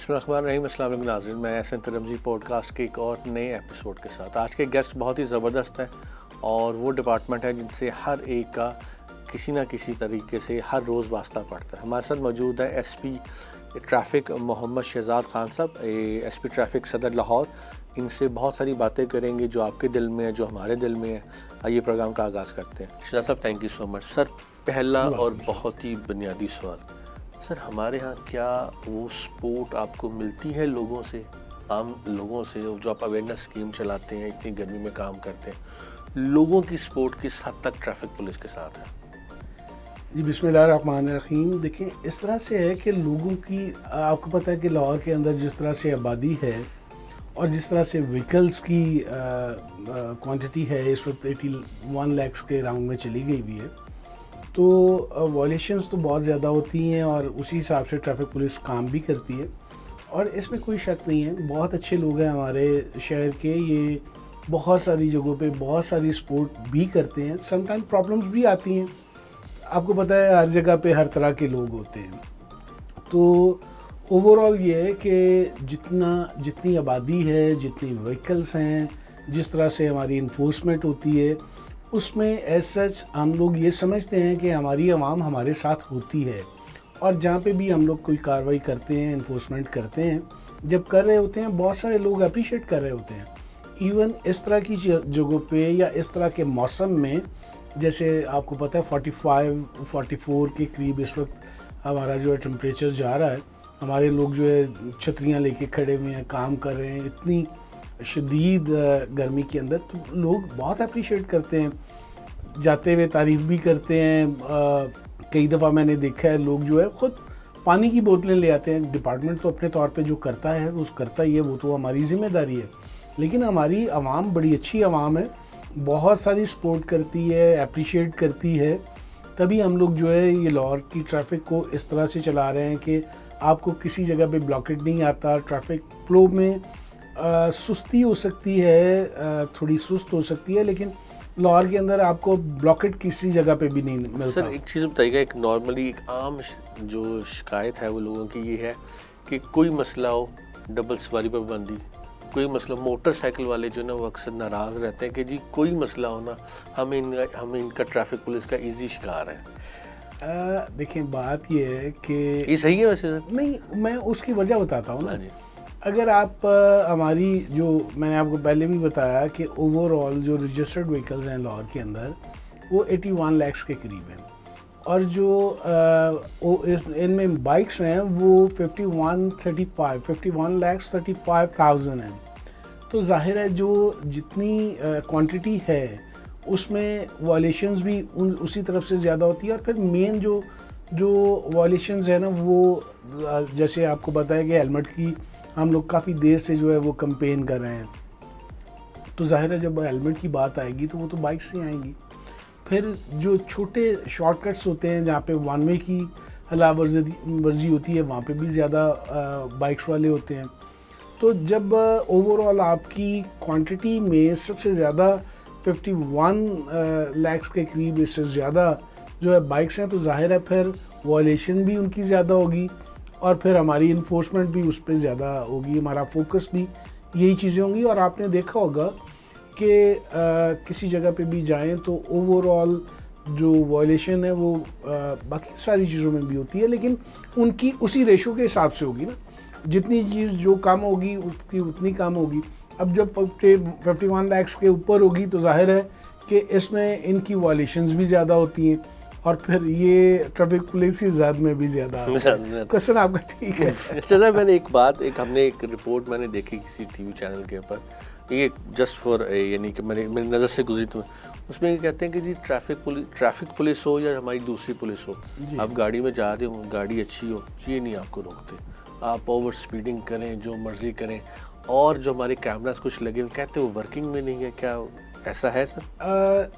बिस्मिल्लाहिर्रहमानिर्रहीम। अस्सलाम वालेकुम नाज़रीन, मैं एहसन तरमजी पॉडकास्ट के एक और नए एपिसोड के साथ। आज के गेस्ट बहुत ही ज़बरदस्त है और वो डिपार्टमेंट है जिनसे हर एक का किसी ना किसी तरीके से हर रोज़ वास्ता पड़ता है। हमारे साथ मौजूद है एसपी ट्रैफ़िक मोहम्मद शहजाद खान साहब, एसपी ट्रैफ़िक सदर लाहौर। इनसे बहुत सारी बातें करेंगे जो आपके दिल में है, जो हमारे दिल में है। आइए प्रोग्राम का आगाज़ करते हैं। शहजाद साहब, thank you so much. Sir, पहला और बहुत ही बुनियादी सवाल, सर हमारे यहाँ क्या वो सपोर्ट आपको मिलती है लोगों से, आम लोगों से, जो आप अवेयरनेस स्कीम चलाते हैं, इतनी गर्मी में काम करते हैं, लोगों की सपोर्ट किस हद तक ट्रैफिक पुलिस के साथ है? जी, बिस्मिल्लाहिर्रहमानिर्रहीम। देखें, इस तरह से है कि लोगों की, आपको पता है कि लाहौर के अंदर जिस तरह से आबादी है और जिस तरह से व्हीकल्स की क्वांटिटी है, इस वक्त 81 लाख के राउंड में चली गई हुई है, तो वायलेशंस तो बहुत ज़्यादा होती हैं और उसी हिसाब से ट्रैफिक पुलिस काम भी करती है। और इसमें कोई शक नहीं है, बहुत अच्छे लोग हैं हमारे शहर के, ये बहुत सारी जगहों पे बहुत सारी सपोर्ट भी करते हैं। समटाइम प्रॉब्लम्स भी आती हैं, आपको पता है हर जगह पे हर तरह के लोग होते हैं। तो ओवरऑल ये है कि जितनी आबादी है, जितनी व्हीकल्स हैं, जिस तरह से हमारी इन्फोर्समेंट होती है, उसमें एज सच हम लोग ये समझते हैं कि हमारी आवाम हमारे साथ होती है। और जहाँ पे भी हम लोग कोई कार्रवाई करते हैं, इन्फोर्समेंट करते हैं, जब कर रहे होते हैं बहुत सारे लोग अप्रिशिएट कर रहे होते हैं। इवन इस तरह की जगहों पे या इस तरह के मौसम में, जैसे आपको पता है 45-44 के करीब इस वक्त हमारा जो है टेम्परेचर जा रहा है। हमारे लोग जो है छतरियाँ लेके खड़े हुए हैं, काम कर रहे हैं इतनी शदीद गर्मी के अंदर, तो लोग बहुत अप्रिशिएट करते हैं, जाते हुए तारीफ़ भी करते हैं। कई दफ़ा मैंने देखा है लोग जो है ख़ुद पानी की बोतलें ले आते हैं। डिपार्टमेंट तो अपने तौर पे जो करता है वो करता ही है, वो तो हमारी ज़िम्मेदारी है, लेकिन हमारी आवाम बड़ी अच्छी आवाम है, बहुत सारी सपोर्ट करती है, अप्रिशिएट करती है। तभी हम लोग जो है ये लाहौर की ट्रैफ़िक को इस तरह से चला रहे हैं कि आपको किसी जगह पे ब्लॉकेट नहीं आता। ट्रैफिक फ़्लो में सुस्ती हो सकती है, थोड़ी सुस्त हो सकती है, लेकिन लाहौर के अंदर आपको ब्लॉकेट किसी जगह पे भी नहीं मिलता। सर एक चीज़ बताइएगा, एक नॉर्मली एक आम जो शिकायत है वो लोगों की ये है कि कोई मसला हो, डबल सवारी पर पाबंदी, कोई मसला, मोटरसाइकिल वाले जो ना वो अक्सर नाराज़ रहते हैं कि जी कोई मसला हो ना, हम इनका ट्रैफिक पुलिस का ईजी शिकार है। देखें, बात ये है कि ये सही है वैसे सर? नहीं, मैं उसकी वजह बताता हूँ ना। जी। अगर आप हमारी, जो मैंने आपको पहले भी बताया कि ओवरऑल जो रजिस्टर्ड व्हीकल्स हैं लाहौर के अंदर वो 81 लाख के करीब हैं, और जो इनमें बाइक्स हैं वो 51 लाख 35,000 हैं। तो जाहिर है जो जितनी क्वांटिटी है उसमें वायलेशंस भी उसी तरफ से ज़्यादा होती है। और फिर मेन जो वायलेशंस है ना, वो जैसे आपको बताया कि हेलमेट की हम लोग काफ़ी देर से जो है वो कैंपेन कर रहे हैं, तो जाहिर है जब हेलमेट की बात आएगी तो वो तो बाइक से आएंगी। फिर जो छोटे शॉर्टकट्स होते हैं जहाँ पे वन वे की हला वर्जी होती है, वहाँ पे भी ज़्यादा बाइक्स वाले होते हैं। तो जब ओवरऑल आपकी क्वांटिटी में सबसे ज़्यादा 51 लाख के करीब, इससे ज़्यादा जो है बाइक्स हैं, तो जाहिर है फिर वायलेशन भी उनकी ज़्यादा होगी और फिर हमारी इन्फोर्समेंट भी उस पर ज़्यादा होगी, हमारा फोकस भी यही चीज़ें होंगी। और आपने देखा होगा कि किसी जगह पे भी जाएं तो ओवरऑल जो वायलेशन है वो बाकी सारी चीज़ों में भी होती है, लेकिन उनकी उसी रेशो के हिसाब से होगी ना। जितनी चीज़ जो कम होगी उसकी उतनी कम होगी। अब जब 51 लाख के ऊपर होगी तो जाहिर है कि इसमें इनकी वायलेशंस भी ज़्यादा होती हैं और फिर ये ट्रैफिक पुलिस की ज़द में भी ज़्यादा। क्वेश्चन आपका ठीक है। अच्छा, मैंने हमने एक रिपोर्ट मैंने देखी किसी टीवी चैनल के ऊपर, ये जस्ट फॉर यानी कि मेरी नज़र से गुजरी, तो उसमें ये कहते हैं कि जी ट्रैफिक पुलिस हो या हमारी दूसरी पुलिस हो, आप गाड़ी में जा रहे हो, गाड़ी अच्छी हो, ये नहीं आपको रोकते, आप ओवर स्पीडिंग करें, जो मर्ज़ी करें, और जो हमारे कैमरास कुछ लगे हुए कहते हैं वो वर्किंग में नहीं है। क्या ऐसा है सर?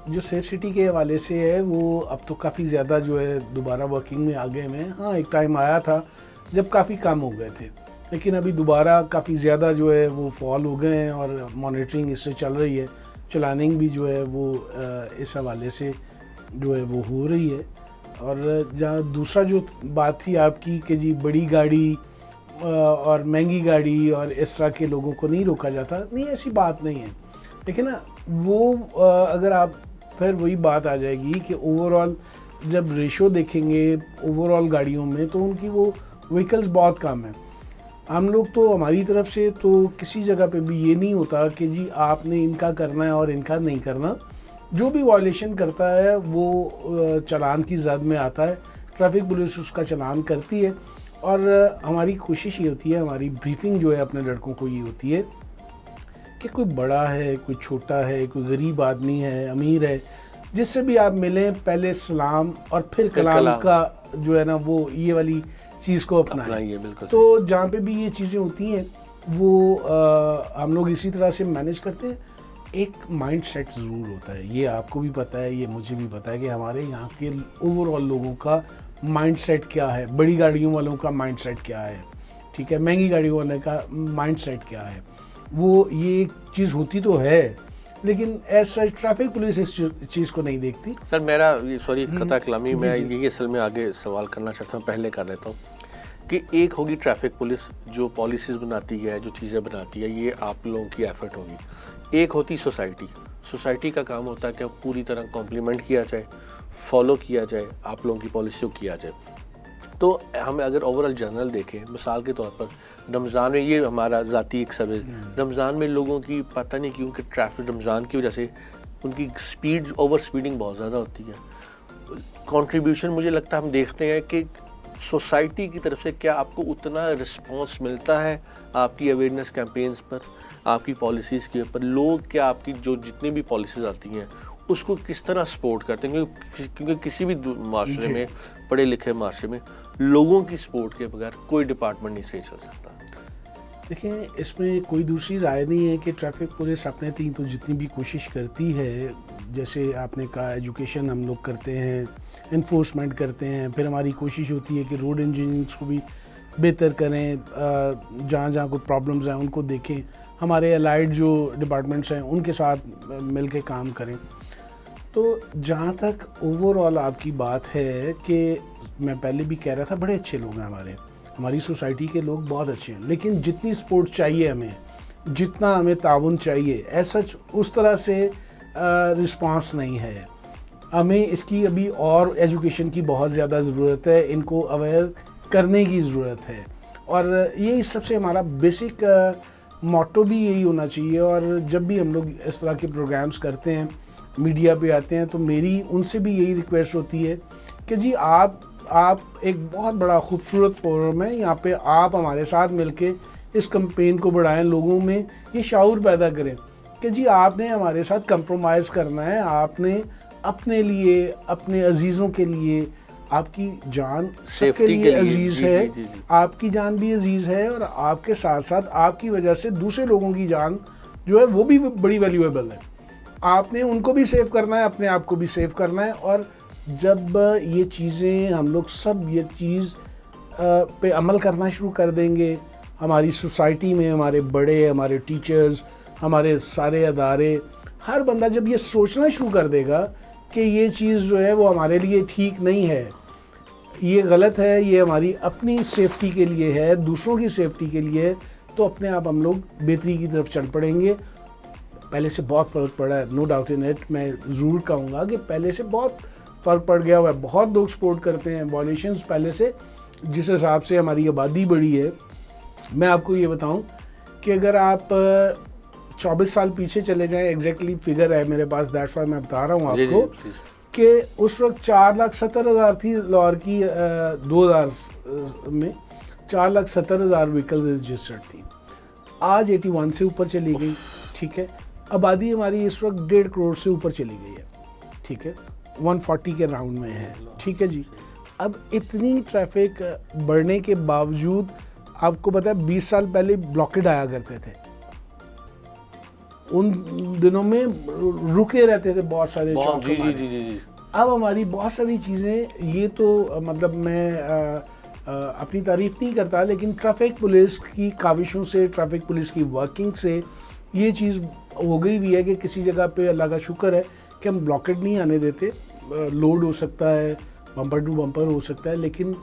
जो सेफ सिटी के हवाले से है वो अब तो काफ़ी ज़्यादा जो है दोबारा वर्किंग में आ गए हैं। हाँ, एक टाइम आया था जब काफ़ी कम हो गए थे, लेकिन अभी दोबारा काफ़ी ज़्यादा जो है वो फॉल हो गए हैं और मॉनिटरिंग इससे चल रही है, चलानिंग भी जो है वो इस हवाले से जो है वो हो रही है। और जहाँ दूसरा जो बात थी आपकी कि जी बड़ी गाड़ी और महंगी गाड़ी और इस तरह के लोगों को नहीं रोका जाता, नहीं ऐसी बात नहीं है। लेकिन ना वो अगर आप फिर वही बात आ जाएगी कि ओवरऑल जब रेशो देखेंगे ओवरऑल गाड़ियों में तो उनकी वो व्हीकल्स बहुत कम है। हम लोग तो हमारी तरफ से तो किसी जगह पे भी ये नहीं होता कि जी आपने इनका करना है और इनका नहीं करना। जो भी वायलेशन करता है वो चालान की जद में आता है, ट्रैफिक पुलिस उसका चालान करती है। और हमारी कोशिश ये होती है, हमारी ब्रीफिंग जो है अपने लड़कों को ये होती है कि कोई बड़ा है, कोई छोटा है, कोई गरीब आदमी है, अमीर है, जिससे भी आप मिलें पहले सलाम और फिर कलाम का जो है ना वो ये वाली चीज़ को अपनाएं। बिल्कुल। तो जहाँ पे भी ये चीज़ें होती हैं वो हम लोग इसी तरह से मैनेज करते हैं। एक माइंड सेट ज़रूर होता है, ये आपको भी पता है, ये मुझे भी पता है कि हमारे यहाँ के ओवरऑल लोगों का माइंड सेट क्या है, बड़ी गाड़ियों वालों का माइंड सेट क्या है, ठीक है, महंगी गाड़ियों वाले का माइंड सेट क्या है। वो ये एक चीज़ होती तो है लेकिन ऐसा ट्रैफिक पुलिस इस चीज़ को नहीं देखती। सर मेरा सॉरी कता कलामी, मैं यही असल में आगे सवाल करना चाहता हूँ, पहले कर लेता हूँ कि एक होगी ट्रैफिक पुलिस जो पॉलिसीज़ बनाती है, जो चीज़ें बनाती है, ये आप लोगों की एफर्ट होगी। एक होती सोसाइटी का काम होता है कि पूरी तरह कॉम्प्लीमेंट किया जाए, फॉलो किया जाए, आप लोगों की पॉलिसी को किया जाए। तो हम अगर ओवरऑल जनरल देखें, मिसाल के तौर पर रमज़ान में, ये हमारा ज़ाती एक सब है, रमज़ान में लोगों की पता नहीं क्यों कि ट्रैफिक रमज़ान की वजह से उनकी स्पीड ओवर स्पीडिंग बहुत ज़्यादा होती है। कंट्रीब्यूशन मुझे लगता है हम देखते हैं कि सोसाइटी की तरफ से क्या आपको उतना रिस्पांस मिलता है आपकी अवेयरनेस कैंपेन्स पर, आपकी पॉलिसीज़ के ऊपर? लोग क्या आपकी जो जितनी भी पॉलिसीज़ आती हैं उसको किस तरह सपोर्ट करते हैं? क्योंकि किसी भी माशरे में, पढ़े लिखे माशरे में, लोगों की सपोर्ट के बगैर कोई डिपार्टमेंट नहीं सही चल सकता। देखिए, इसमें कोई दूसरी राय नहीं है कि ट्रैफिक पुलिस अपने तीन तो जितनी भी कोशिश करती है, जैसे आपने कहा एजुकेशन हम लोग करते हैं, इन्फोर्समेंट करते हैं, फिर हमारी कोशिश होती है कि रोड इंजीनियरिंग को भी बेहतर करें, जहाँ जहाँ कोई प्रॉब्लम्स हैं उनको देखें, हमारे अलाइड जो डिपार्टमेंट्स हैं उनके साथ मिल के काम करें। तो जहाँ तक ओवरऑल आपकी बात है कि मैं पहले भी कह रहा था, बड़े अच्छे लोग हैं हमारी सोसाइटी के लोग बहुत अच्छे हैं, लेकिन जितनी सपोर्ट चाहिए हमें, जितना हमें ताउन चाहिए, ऐसा उस तरह से रिस्पांस नहीं है। हमें इसकी अभी और एजुकेशन की बहुत ज़्यादा ज़रूरत है, इनको अवेयर करने की ज़रूरत है। और ये सबसे हमारा बेसिक मोटो भी यही होना चाहिए। और जब भी हम लोग इस तरह के प्रोग्राम्स करते हैं, मीडिया पे आते हैं, तो मेरी उनसे भी यही रिक्वेस्ट होती है कि जी आप एक बहुत बड़ा खूबसूरत फोरम है, यहाँ पे आप हमारे साथ मिलके इस कैंपेन को बढ़ाएं, लोगों में ये शाऊर पैदा करें कि जी आपने हमारे साथ कंप्रोमाइज़ करना है, आपने अपने लिए, अपने अजीज़ों के लिए, आपकी जान सबके लिए अजीज़ है, आपकी जान भी अजीज़ है, और आपके साथ साथ आपकी वजह से दूसरे लोगों की जान जो है वो भी बड़ी वैल्यूएबल है। आपने उनको भी सेव करना है, अपने आप को भी सेव करना है। और जब ये चीज़ें हम लोग सब ये चीज़ पे अमल करना शुरू कर देंगे, हमारी सोसाइटी में हमारे बड़े, हमारे टीचर्स, हमारे सारे अदारे, हर बंदा जब ये सोचना शुरू कर देगा कि ये चीज़ जो है वो हमारे लिए ठीक नहीं है, ये गलत है, ये हमारी अपनी सेफ्टी के लिए है, दूसरों की सेफ्टी के लिए है, तो अपने आप हम लोग बेहतरी की तरफ चल पड़ेंगे। पहले से बहुत फ़र्क पड़ा है, नो डाउट इन इट। मैं ज़रूर कहूँगा कि पहले से बहुत फ़र्क पड़ गया हुआ है, बहुत लोग सपोर्ट करते हैं। वॉल्यूशंस पहले से, जिस हिसाब से हमारी आबादी बढ़ी है, मैं आपको ये बताऊं कि अगर आप 24 साल पीछे चले जाएं, एग्जैक्टली फिगर है मेरे पास, दैट्स व्हाई मैं बता रहा हूँ आपको कि उस वक्त 4,70,000 थी लाहौर की, 2000 में 4,70,000 व्हीकल्स रजिस्टर्ड थी। आज 81 से ऊपर चली गई, ठीक है। आबादी हमारी इस वक्त 1.5 करोड़ से ऊपर चली गई है, ठीक है, 140 के राउंड में है, ठीक है जी। अब इतनी ट्रैफिक बढ़ने के बावजूद आपको पता है 20 साल पहले ब्लॉकेड आया करते थे, उन दिनों में रुके रहते थे बहुत सारे चौक। जी। अब हमारी बहुत सारी चीज़ें, ये तो मतलब मैं अपनी तारीफ नहीं करता, लेकिन ट्रैफिक पुलिस की काविशों से, ट्रैफिक पुलिस की वर्किंग से ये चीज़ हो गई भी है कि किसी जगह पे अल्लाह का शुक्र है कि हम ब्लॉकेड नहीं आने देते। लोड हो सकता है, बम्पर टू बम्पर हो सकता है, लेकिन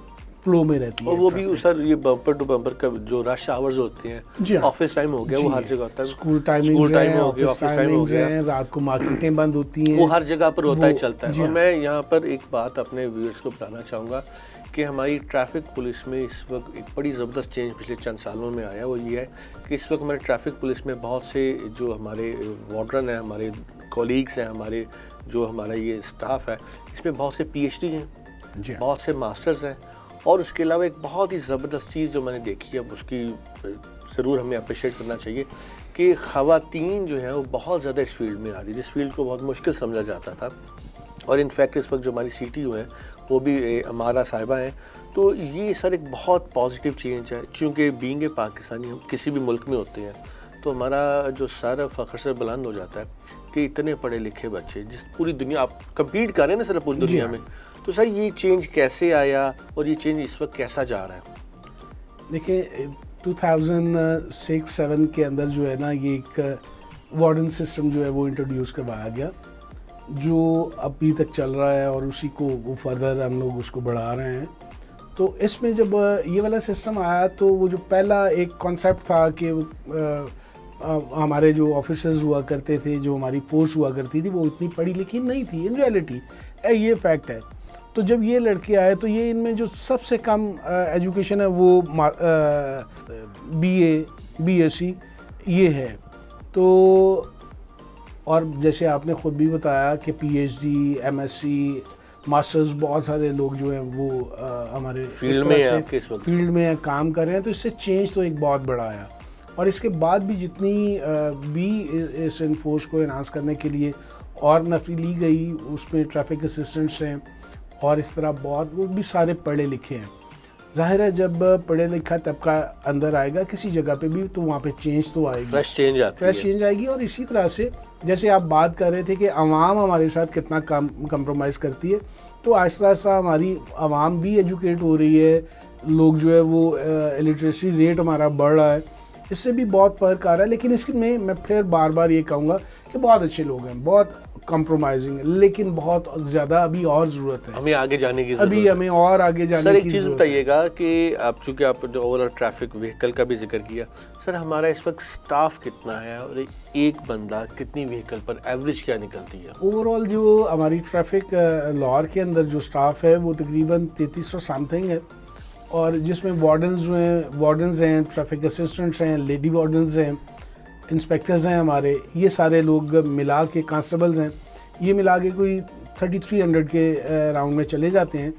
फ्लो में रहती है। और वो भी सर ये बम्पर टू बम्पर का जो रश आवर्स होते जी हैं, हाँ। ऑफिस टाइम हो गया, वो हर जगह होता है। स्कूल टाइमिंग हो गया, ऑफिस ऑफिस टाइम हो टाइमिंग्स गया, हैं, रात को मार्केटें बंद होती हैं, वो हर जगह पर होता ही वो- चलता है। जी और हाँ। मैं यहाँ पर एक बात अपने व्यूअर्स को बताना चाहूँगा कि हमारी ट्रैफिक पुलिस में इस वक्त एक बड़ी ज़बरदस्त चेंज पिछले चंद सालों में आया। वो ये है कि इस वक्त हमारे ट्रैफिक पुलिस में बहुत से जो हमारे वार्डन हैं, हमारे कॉलीग्स हैं, हमारे जो हमारा ये स्टाफ है, इसमें बहुत से PhD हैं, जी हाँ। बहुत से मास्टर्स हैं। और उसके अलावा एक बहुत ही ज़बरदस्त चीज़ जो मैंने देखी है, उसकी ज़रूर हमें अप्रिशिएट करना चाहिए कि ख़वातीन जो हैं वो बहुत ज़्यादा इस फील्ड में आ रही है, जिस फील्ड को बहुत मुश्किल समझा जाता था। और इनफैक्ट इस वक्त जो हमारी CTO है वो भी अमारा साहिबा हैं। तो ये सर एक बहुत पॉजिटिव चेंज है, चूँकि बीइंग ए पाकिस्तानी हम किसी भी मुल्क में होते हैं तो हमारा जो सर फ़ख्र से बुलंद हो जाता है कि इतने पढ़े लिखे बच्चे, जिस पूरी दुनिया आप कम्पीट कर रहे हैं ना सर पूरी दुनिया में, तो सर ये चेंज कैसे आया और ये चेंज इस वक्त कैसा जा रहा है? देखिए 2006-7 के अंदर जो है ना, ये एक वार्डन सिस्टम जो है वो इंट्रोड्यूस करवाया गया, जो अभी तक चल रहा है और उसी को वो फर्दर हम लोग उसको बढ़ा रहे हैं। तो इसमें जब ये वाला सिस्टम आया तो वो जो पहला एक कॉन्सेप्ट था कि हमारे जो ऑफिसर्स हुआ करते थे, जो हमारी फोर्स हुआ करती थी, वो इतनी पढ़ी लिखी नहीं थी इन रियलिटी, ये फैक्ट है। तो जब ये लड़के आए तो ये इनमें जो सबसे कम एजुकेशन है वो BA BSc ये है। तो और जैसे आपने ख़ुद भी बताया कि PhD MSc मास्टर्स बहुत सारे लोग जो हैं वो हमारे फील्ड में हैं, आपके इस वक्त फील्ड में काम कर रहे हैं। तो इससे चेंज तो एक बहुत बड़ा आया। और इसके बाद भी जितनी भी इस फोर्स को एनहांस करने के लिए और नफरी ली गई, उसमें ट्रैफिक असिस्टेंट्स हैं और इस तरह बहुत, वो भी सारे पढ़े लिखे हैं। जाहिर है जब पढ़े लिखा तबका अंदर आएगा किसी जगह पे भी तो वहाँ पे चेंज तो आएगी, फ्रेश चेंज आएगी। और इसी तरह से जैसे आप बात कर रहे थे कि आवाम हमारे साथ कितना कंप्रोमाइज़ करती है, तो आहिस्ता आहिस्ता हमारी आवाम भी एजुकेट हो रही है, लोग जो है वो लिटरेसी रेट हमारा बढ़ रहा है, इससे भी बहुत फ़र्क आ रहा है। लेकिन इसकी मैं फिर बार बार ये कहूँगा कि बहुत अच्छे लोग हैं, बहुत कंप्रोमाइजिंग, लेकिन बहुत ज़्यादा अभी और ज़रूरत है, हमें आगे जाने की अभी हमें और आगे जाने की सर एक चीज़ बताइएगा कि आप चूँकि आप जो ओवरऑल ट्रैफिक व्हीकल का भी जिक्र किया, सर हमारा इस वक्त स्टाफ कितना है और एक बंदा कितनी व्हीकल पर एवरेज क्या निकलती है? ओवरऑल जो हमारी ट्रैफिक लाहौर के अंदर जो स्टाफ है वो तकरीबन 3300 समथिंग है, और जिसमें वार्डन्स हैं, ट्रैफिक असिस्टेंट्स हैं, लेडी वार्डन्स हैं, इंस्पेक्टर्स हैं हमारे, ये सारे लोग मिला के, कांस्टेबल्स हैं, ये मिला के कोई 3300 के राउंड में चले जाते हैं।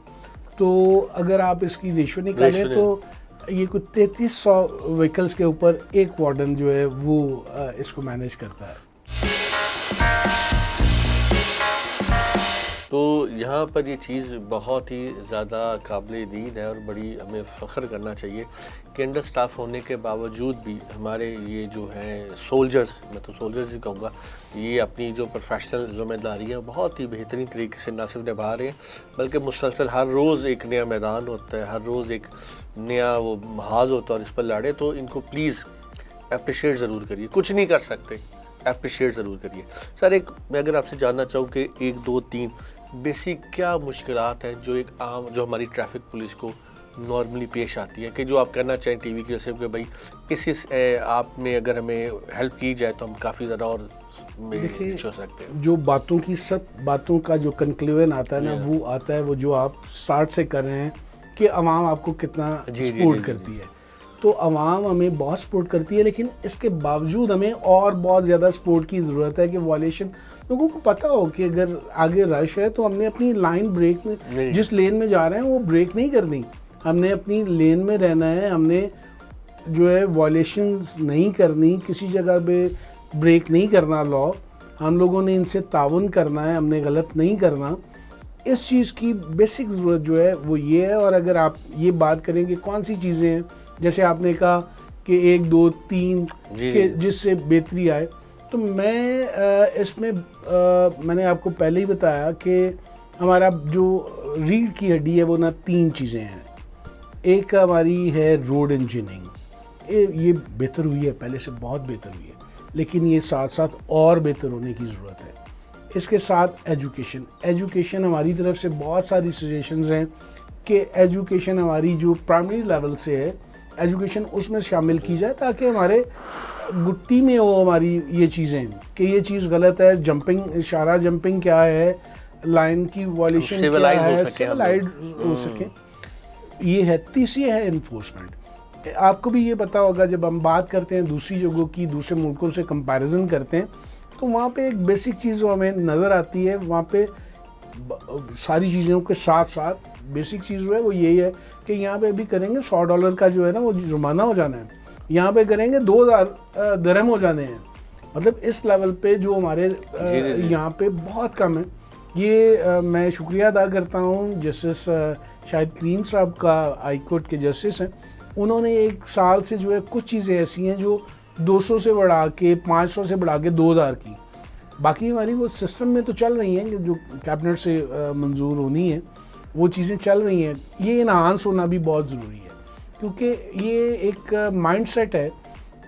तो अगर आप इसकी रेशो निकालें तो ये कुछ 3300 व्हीकल्स के ऊपर एक वार्डन जो है वो इसको मैनेज करता है। तो यहाँ पर ये चीज़ बहुत ही ज़्यादा काबिल दीद है और बड़ी हमें फ़ख्र करना चाहिए कि अंडर स्टाफ होने के बावजूद भी हमारे ये जो हैं सोल्जर्स, मैं तो सोल्जर्स ही कहूँगा, ये अपनी जो प्रोफेशनल ज़िम्मेदारी है बहुत ही बेहतरीन तरीके से न सिर्फ निभा रहे हैं बल्कि मुसलसल हर रोज़ एक नया मैदान होता है, हर रोज़ एक नया वो महाज होता है और इस पर लड़े। तो इनको प्लीज़ अप्रिशिएट ज़रूर करिए, कुछ नहीं कर सकते, अप्रिशिएट ज़रूर करिए। सर एक मैं अगर आपसे जानना चाहूँ कि 1 2 3 बेसिक क्या मुश्किलात हैं जो एक आम जो हमारी ट्रैफिक पुलिस को नॉर्मली पेश आती है, कि जो आप कहना चाहें टीवी की वजह से कि भाई इस आपने अगर हमें हेल्प की जाए तो हम काफ़ी ज़्यादा और देखिए हो सकते हैं। जो बातों की सब बातों का जो कंक्लूजन आता है ना, वो आता है वो जो आप स्टार्ट से कर रहे हैं कि आवाम आपको कितना सपोर्ट करती है। तो आवाम हमें बहुत सपोर्ट करती है, लेकिन इसके बावजूद हमें और बहुत ज़्यादा सपोर्ट की ज़रूरत है कि वायलेशन लोगों को पता हो कि अगर आगे रश है तो हमने अपनी लाइन ब्रेक में, जिस लेन में जा रहे हैं वो ब्रेक नहीं करनी, हमने अपनी लेन में रहना है, हमने जो है वायलेशंस नहीं करनी, किसी जगह पे ब्रेक नहीं करना लॉ, हम लोगों ने इनसे ताउन करना है, हमने गलत नहीं करना। इस चीज़ की बेसिक ज़रूरत जो है वो ये है। और अगर आप ये बात करेंगे कौन सी चीज़ें हैं, जैसे आपने कहा कि 1 2 3 के जिससे बेहतरी आए, तो मैं इसमें मैंने आपको पहले ही बताया कि हमारा जो रीढ़ की हड्डी है वो ना 3 चीज़ें हैं। एक हमारी है रोड इंजीनियरिंग, ये बेहतर हुई है, पहले से बहुत बेहतर हुई है, लेकिन ये साथ साथ और बेहतर होने की ज़रूरत है। इसके साथ एजुकेशन हमारी तरफ से बहुत सारी सजेशंस हैं कि एजुकेशन हमारी जो प्राइमरी लेवल से है एजुकेशन उसमें शामिल की जाए, ताकि हमारे गुट्टी में हो हमारी ये चीज़ें कि ये चीज़ गलत है, जंपिंग, इशारा जंपिंग क्या है, लाइन की वॉल्यूशन क्या है, सिविलाइज हो सके। ये है। तीसरी है इन्फोर्समेंट। आपको भी ये पता होगा, जब हम बात करते हैं दूसरी जगहों की, दूसरे मुल्कों से कंपैरिजन करते हैं, तो वहाँ पे एक बेसिक चीज़ जो हमें नज़र आती है, वहाँ पे सारी चीज़ों के साथ साथ बेसिक चीज़ जो है वो यही है कि यहाँ पे भी करेंगे $100 का जो है ना वो जुर्माना हो जाना है, यहाँ पे करेंगे 2000 दिरहम हो जाने हैं। मतलब इस लेवल पे जो हमारे यहाँ पे बहुत कम है। ये मैं शुक्रिया अदा करता हूँ जस्टिस शाहिद करीम साहब का, हाई कोर्ट के जस्टिस हैं, उन्होंने एक साल से जो है कुछ चीज़ें ऐसी हैं जो 200 से बढ़ा के 500 से बढ़ा के 2000 की, बाकी हमारी वो सिस्टम में तो चल रही हैं जो कैबिनेट से मंजूर होनी है, वो चीज़ें चल रही हैं। ये इन्हांस होना भी बहुत ज़रूरी है, क्योंकि ये एक माइंडसेट है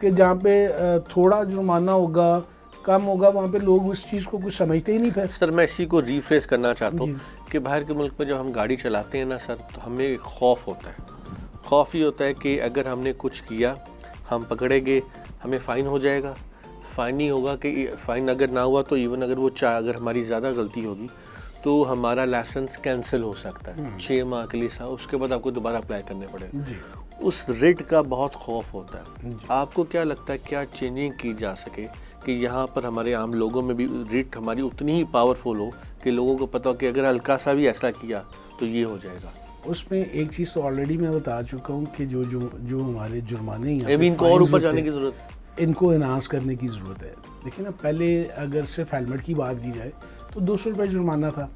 कि जहाँ पे थोड़ा जुर्माना होगा, कम होगा, वहाँ पे लोग उस चीज़ को कुछ समझते ही नहीं। फिर सर मैं इसी को रिफ्रेश करना चाहता हूँ कि बाहर के मुल्क में जब हम गाड़ी चलाते हैं ना सर, तो हमें एक खौफ होता है। खौफ ये होता है कि अगर हमने कुछ किया, हम पकड़े गए, हमें फ़ाइन हो जाएगा। फ़ाइन नहीं होगा कि फ़ाइन अगर ना हुआ तो इवन अगर वो अगर हमारी ज़्यादा गलती होगी तो हमारा लाइसेंस कैंसिल हो सकता है 6 माह के लिए, उसके बाद आपको दोबारा अप्लाई करने पड़ेगा। उस रिट का बहुत खौफ होता है। आपको क्या लगता है क्या चेंजिंग की जा सके कि यहाँ पर हमारे आम लोगों में भी रिट हमारी उतनी ही पावरफुल हो कि लोगों को पता हो कि अगर हल्का सा भी ऐसा किया तो ये हो जाएगा? उसमें एक चीज़ तो ऑलरेडी मैं बता चुका हूँ कि जो हमारे जुर्माने इनको और ऊपर जाने की ज़रूरत, इनको एनहांस करने की ज़रूरत है। देखिए ना, पहले अगर सिर्फ हेलमेट की बात की जाए तो 200 रुपये जुर्माना था,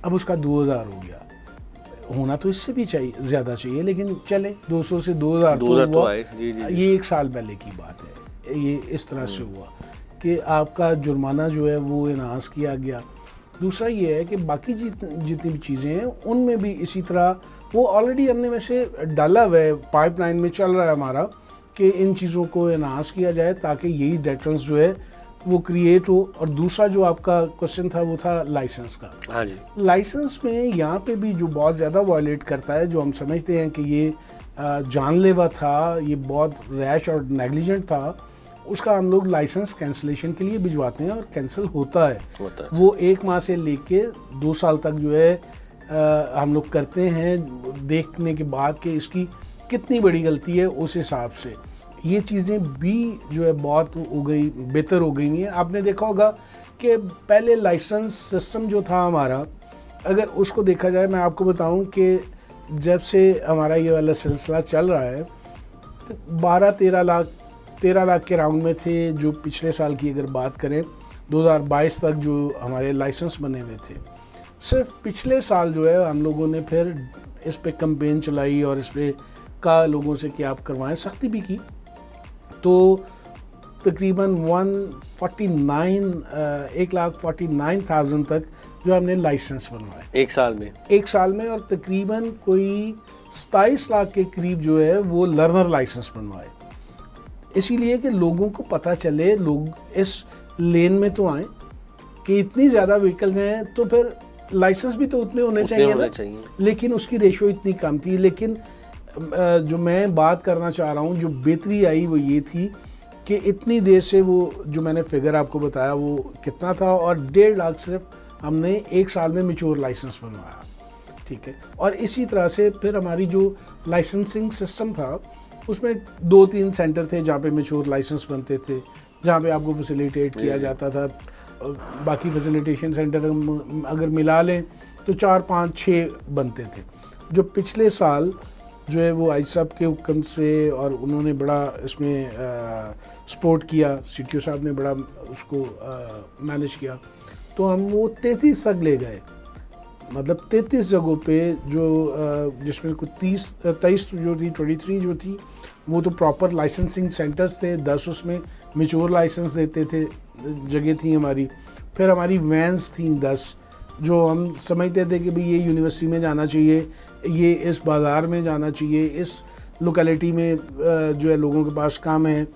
अब उसका 2000 हो गया। होना तो इससे भी चाहिए, ज़्यादा चाहिए, लेकिन चले 200 से 2000 तो आए। ये 1 साल पहले की बात है। ये इस तरह से हुआ कि आपका जुर्माना जो है वो एनहांस किया गया। दूसरा ये है कि बाकी जितनी भी चीज़ें हैं उनमें भी इसी तरह वो ऑलरेडी हमने वैसे डाला हुआ है, पाइपलाइन में चल रहा है हमारा कि इन चीज़ों को एनहांस किया जाए ताकि यही डेटरेंस जो है वो क्रिएट हो। और दूसरा जो आपका क्वेश्चन था वो था लाइसेंस का। हाँ जी। लाइसेंस में यहाँ पे भी जो बहुत ज़्यादा वायलेट करता है, जो हम समझते हैं कि ये जानलेवा था, ये बहुत रैश और नेग्लिजेंट था, उसका हम लोग लाइसेंस कैंसिलेशन के लिए भिजवाते हैं और कैंसिल होता है। वो 1 माह से लेके 2 साल तक जो है हम लोग करते हैं, देखने के बाद कि इसकी कितनी बड़ी गलती है उस हिसाब से। ये चीज़ें भी जो है बहुत हो गई, बेहतर हो गई हैं। आपने देखा होगा कि पहले लाइसेंस सिस्टम जो था हमारा, अगर उसको देखा जाए, मैं आपको बताऊं कि जब से हमारा ये वाला सिलसिला चल रहा है तो 13 लाख के राउंड में थे। जो पिछले साल की अगर बात करें 2022 तक जो हमारे लाइसेंस बने हुए थे, सिर्फ पिछले साल जो है हम लोगों ने फिर इस पे कैंपेन चलाई और इस पे कहा लोगों से कि आप करवाएं, सख्ती भी की, तो तकरीबन 1,49,000 तक जो हमने लाइसेंस बनवाए 1 साल में। 1 साल में, और तकरीबन कोई 27 लाख के करीब जो है वो लर्नर लाइसेंस बनवाए। इसीलिए कि लोगों को पता चले, लोग इस लेन में तो आए कि इतनी ज़्यादा व्हीकल्स हैं तो फिर लाइसेंस भी तो उतने होने चाहिए। लेकिन उसकी रेशो इतनी कम थी। लेकिन जो मैं बात करना चाह रहा हूँ, जो बेहतरी आई वो ये थी कि इतनी देर से वो जो मैंने फिगर आपको बताया वो कितना था, और 1.5 लाख सिर्फ हमने 1 साल में मैच्योर लाइसेंस बनवाया। ठीक है। और इसी तरह से फिर हमारी जो लाइसेंसिंग सिस्टम था उसमें 2-3 सेंटर थे जहाँ पे मैच्योर लाइसेंस बनते थे, जहाँ पे आपको फैसिलिटेट किया जाता था। बाकी फैसिलिटेशन सेंटर अगर मिला लें तो 4-5-6 बनते थे। जो पिछले साल जो है वो आई साहब के हुक्म से, और उन्होंने बड़ा इसमें सपोर्ट किया, CTO साहब ने बड़ा उसको मैनेज किया, तो हम वो 33 तक ले गए। मतलब 33 जगहों पे जो जिसमें कुछ 23 जो थी, 23 जो थी वो तो प्रॉपर लाइसेंसिंग सेंटर्स थे, 10 उसमें मैच्योर लाइसेंस देते थे जगह थी हमारी। फिर हमारी वैन्स थी 10, जो हम समझते थे कि भाई ये यूनिवर्सिटी में जाना चाहिए, ये इस बाज़ार में जाना चाहिए, इस लोकेलिटी में जो है लोगों के पास काम है।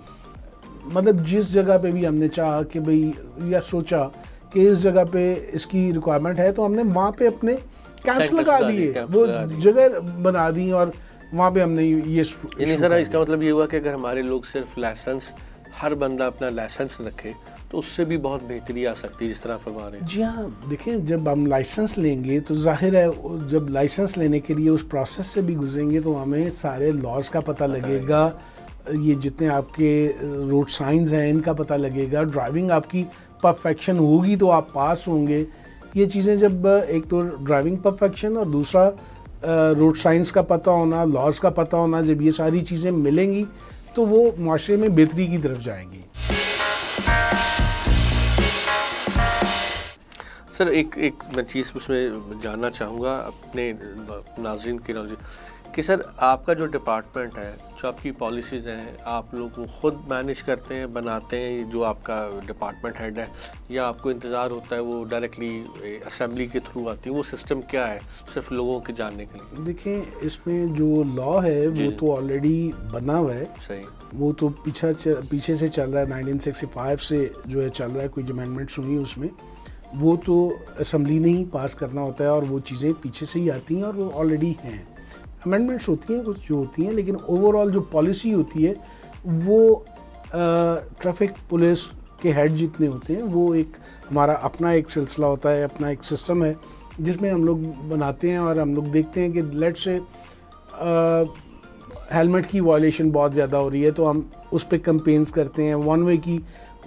मतलब जिस जगह पे भी हमने चाहा कि भाई, या सोचा कि इस जगह पे इसकी रिक्वायरमेंट है, तो हमने वहाँ पे अपने कैंप्स लगा दिए, वो जगह बना दी और वहाँ पे हमने ये नहीं सर, इसका मतलब ये हुआ कि अगर हमारे लोग सिर्फ लाइसेंस, हर बंदा अपना लाइसेंस रखे तो उससे भी बहुत बेहतरी आ सकती है, जिस तरह फरमा रहे हैं। जी हाँ, देखें जब हम लाइसेंस लेंगे तो जाहिर है जब लाइसेंस लेने के लिए उस प्रोसेस से भी गुजरेंगे तो हमें सारे लॉज का पता लगेगा, ये जितने आपके रोड साइंस हैं इनका पता लगेगा, ड्राइविंग आपकी परफेक्शन होगी तो आप पास होंगे। ये चीज़ें जब एक तो ड्राइविंग परफेक्शन और दूसरा रोड साइंस का पता होना, लॉज का पता होना, जब ये सारी चीज़ें मिलेंगी तो वो माशरे में बेहतरी की तरफ जाएंगी। सर एक मैं चीज़ उसमें जानना चाहूँगा अपने नाज़रीन की नॉलेज कि सर आपका जो डिपार्टमेंट है, जो आपकी पॉलिसीज़ हैं, आप लोग वो ख़ुद मैनेज करते हैं, बनाते हैं, जो आपका डिपार्टमेंट हेड है, या आपको इंतज़ार होता है वो डायरेक्टली असेंबली के थ्रू आती है? वो सिस्टम क्या है सिर्फ लोगों के जानने के लिए? देखें इसमें जो लॉ है वो तो ऑलरेडी बना हुआ है, सही, वो तो पीछे से चल रहा है, 1965 से जो है चल रहा है, कुछ अमेंडमेंट्स हुई उसमें, वो तो असेंबली ने ही पास करना होता है और वो चीज़ें पीछे से ही आती हैं और वो ऑलरेडी हैं। अमेंडमेंट्स होती हैं कुछ जो होती हैं, लेकिन ओवरऑल जो पॉलिसी होती है वो ट्रैफिक पुलिस के हेड जितने होते हैं वो एक हमारा अपना एक सिलसिला होता है, अपना एक सिस्टम है जिसमें हम लोग बनाते हैं और हम लोग देखते हैं कि लेट से हेलमेट की वायलेशन बहुत ज़्यादा हो रही है तो हम उस पर कैंपेन्स करते हैं, वन वे की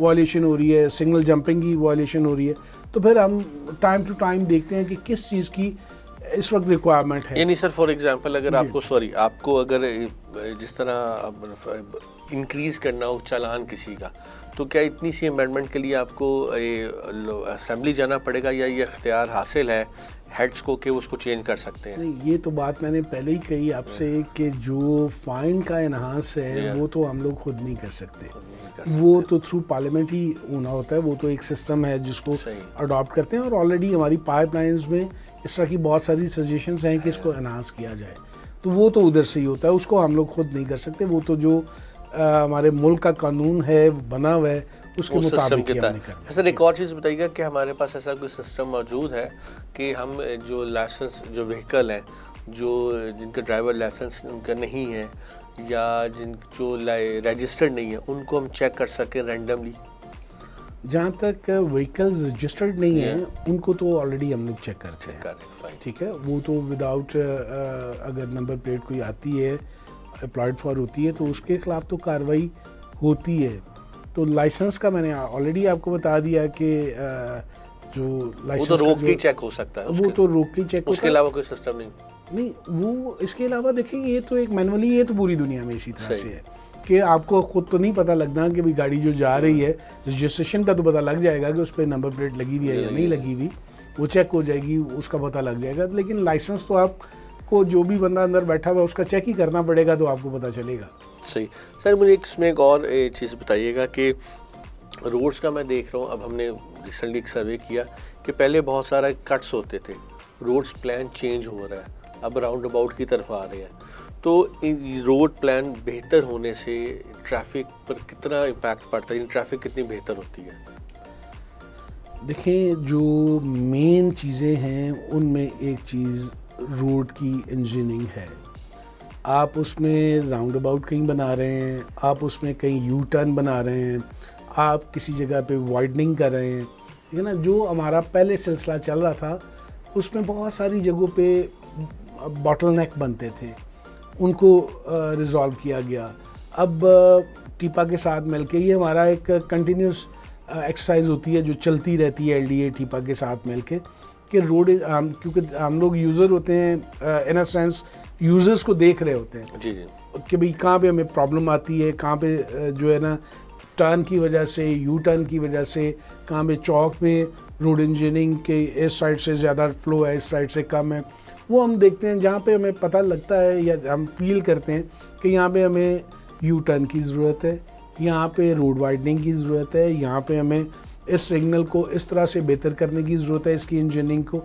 वायलेशन हो रही है, सिग्नल जंपिंग की वायलेशन हो रही है, तो फिर हम टाइम टू टाइम देखते हैं कि किस चीज़ की इस वक्त रिक्वायरमेंट है। यानी सर फॉर एग्जांपल अगर आपको अगर जिस तरह इंक्रीज़ करना हो चालान किसी का, तो क्या इतनी सी अमेंडमेंट के लिए आपको असेंबली जाना पड़ेगा या ये इख्तियार हासिल है हेड्स को कि उसको चेंज कर सकते हैं? नहीं, ये तो बात मैंने पहले ही कही आपसे कि जो फाइन का इन्हांस है वो तो हम लोग खुद नहीं कर सकते, वो तो थ्रू पार्लियामेंट ही होना होता है, वो तो एक सिस्टम है जिसको अडॉप्ट करते हैं और ऑलरेडी हमारी पाइपलाइंस में इस तरह की बहुत सारी सजेशंस हैं कि इसको एनहांस किया जाए, तो वो तो उधर से ही होता है, उसको हम लोग खुद नहीं कर सकते, वो तो जो हमारे मुल्क का कानून है बना हुआ है उसके मुताबिक ही हमने करना है। सर एक और चीज़ बताइएगा कि हमारे पास ऐसा कोई सिस्टम मौजूद है कि हम जो लाइसेंस जो व्हीकल है जो जिनका ड्राइवर लाइसेंस उनका नहीं है या जो रजिस्टर्ड नहीं है उनको हम चेक कर सकें रैंडमली? जहाँ तक व्हीकल्स रजिस्टर्ड नहीं है उनको तो ऑलरेडी हम लोग चेक करते हैं, ठीक है, वो तो विदाउट अगर नंबर प्लेट कोई आती है अप्लाइड फॉर होती है तो उसके खिलाफ तो कार्रवाई होती है। तो लाइसेंस का मैंने ऑलरेडी आपको बता दिया कि जो लाइसेंस वो तो रोक के चेक हो सकता है, वो तो रोक के चेक, उसके अलावा कोई सिस्टम नहीं, वो इसके अलावा देखें ये तो एक मैनुअली, ये तो पूरी दुनिया में इसी तरह से है कि आपको खुद तो नहीं पता लगना कि भाई गाड़ी जो जा रही है रजिस्ट्रेशन का तो पता लग जाएगा कि उस पर नंबर प्लेट लगी हुई है या नहीं लगी हुई, वो चेक हो जाएगी, उसका पता लग जाएगा, लेकिन लाइसेंस तो आपको जो भी बंदा अंदर बैठा हुआ उसका चेक ही करना पड़ेगा तो आपको पता चलेगा। सही सर, मुझे इसमें एक और चीज़ बताइएगा कि रोड्स का मैं देख रहा हूँ, अब हमने रिसेंटली एक सर्वे किया कि पहले बहुत सारा कट्स होते थे, रोड्स प्लान चेंज हो रहा है, अब राउंड अबाउट की तरफ आ रहे हैं, तो रोड प्लान बेहतर होने से ट्रैफिक पर कितना इम्पैक्ट पड़ता है, ट्रैफिक कितनी बेहतर होती है? देखिए जो मेन चीज़ें हैं उनमें एक चीज़ रोड की इंजीनियरिंग है, आप उसमें राउंड अबाउट कहीं बना रहे हैं, आप उसमें कहीं यू टर्न बना रहे हैं, आप किसी जगह पे वाइडनिंग कर रहे हैं, ठीक है ना। जो हमारा पहले सिलसिला चल रहा था उसमें बहुत सारी जगहों पे बॉटलनेक बनते थे, उनको रिजॉल्व किया गया। अब टीपा के साथ मिलके ये हमारा एक कंटिन्यूस एक्सरसाइज होती है जो चलती रहती है एलडीए टीपा के साथ मिलके कि रोड क्योंकि हम लोग यूज़र होते हैं, इन अ सेंस यूज़र्स को देख रहे होते हैं जी जी कि भाई कहाँ पे हमें प्रॉब्लम आती है, कहाँ पे जो है ना टर्न की वजह से, यू टर्न की वजह से, कहाँ पे चौक में रोड इंजीनियरिंग के इस साइड से ज़्यादा फ्लो है, इस साइड से कम है, वो हम देखते हैं। जहाँ पे हमें पता लगता है या हम फील करते हैं कि यहाँ पे हमें यू टर्न की ज़रूरत है, यहाँ पे रोड वाइडनिंग की ज़रूरत है, यहाँ पे हमें इस सिग्नल को इस तरह से बेहतर करने की ज़रूरत है, इसकी इंजीनियरिंग को,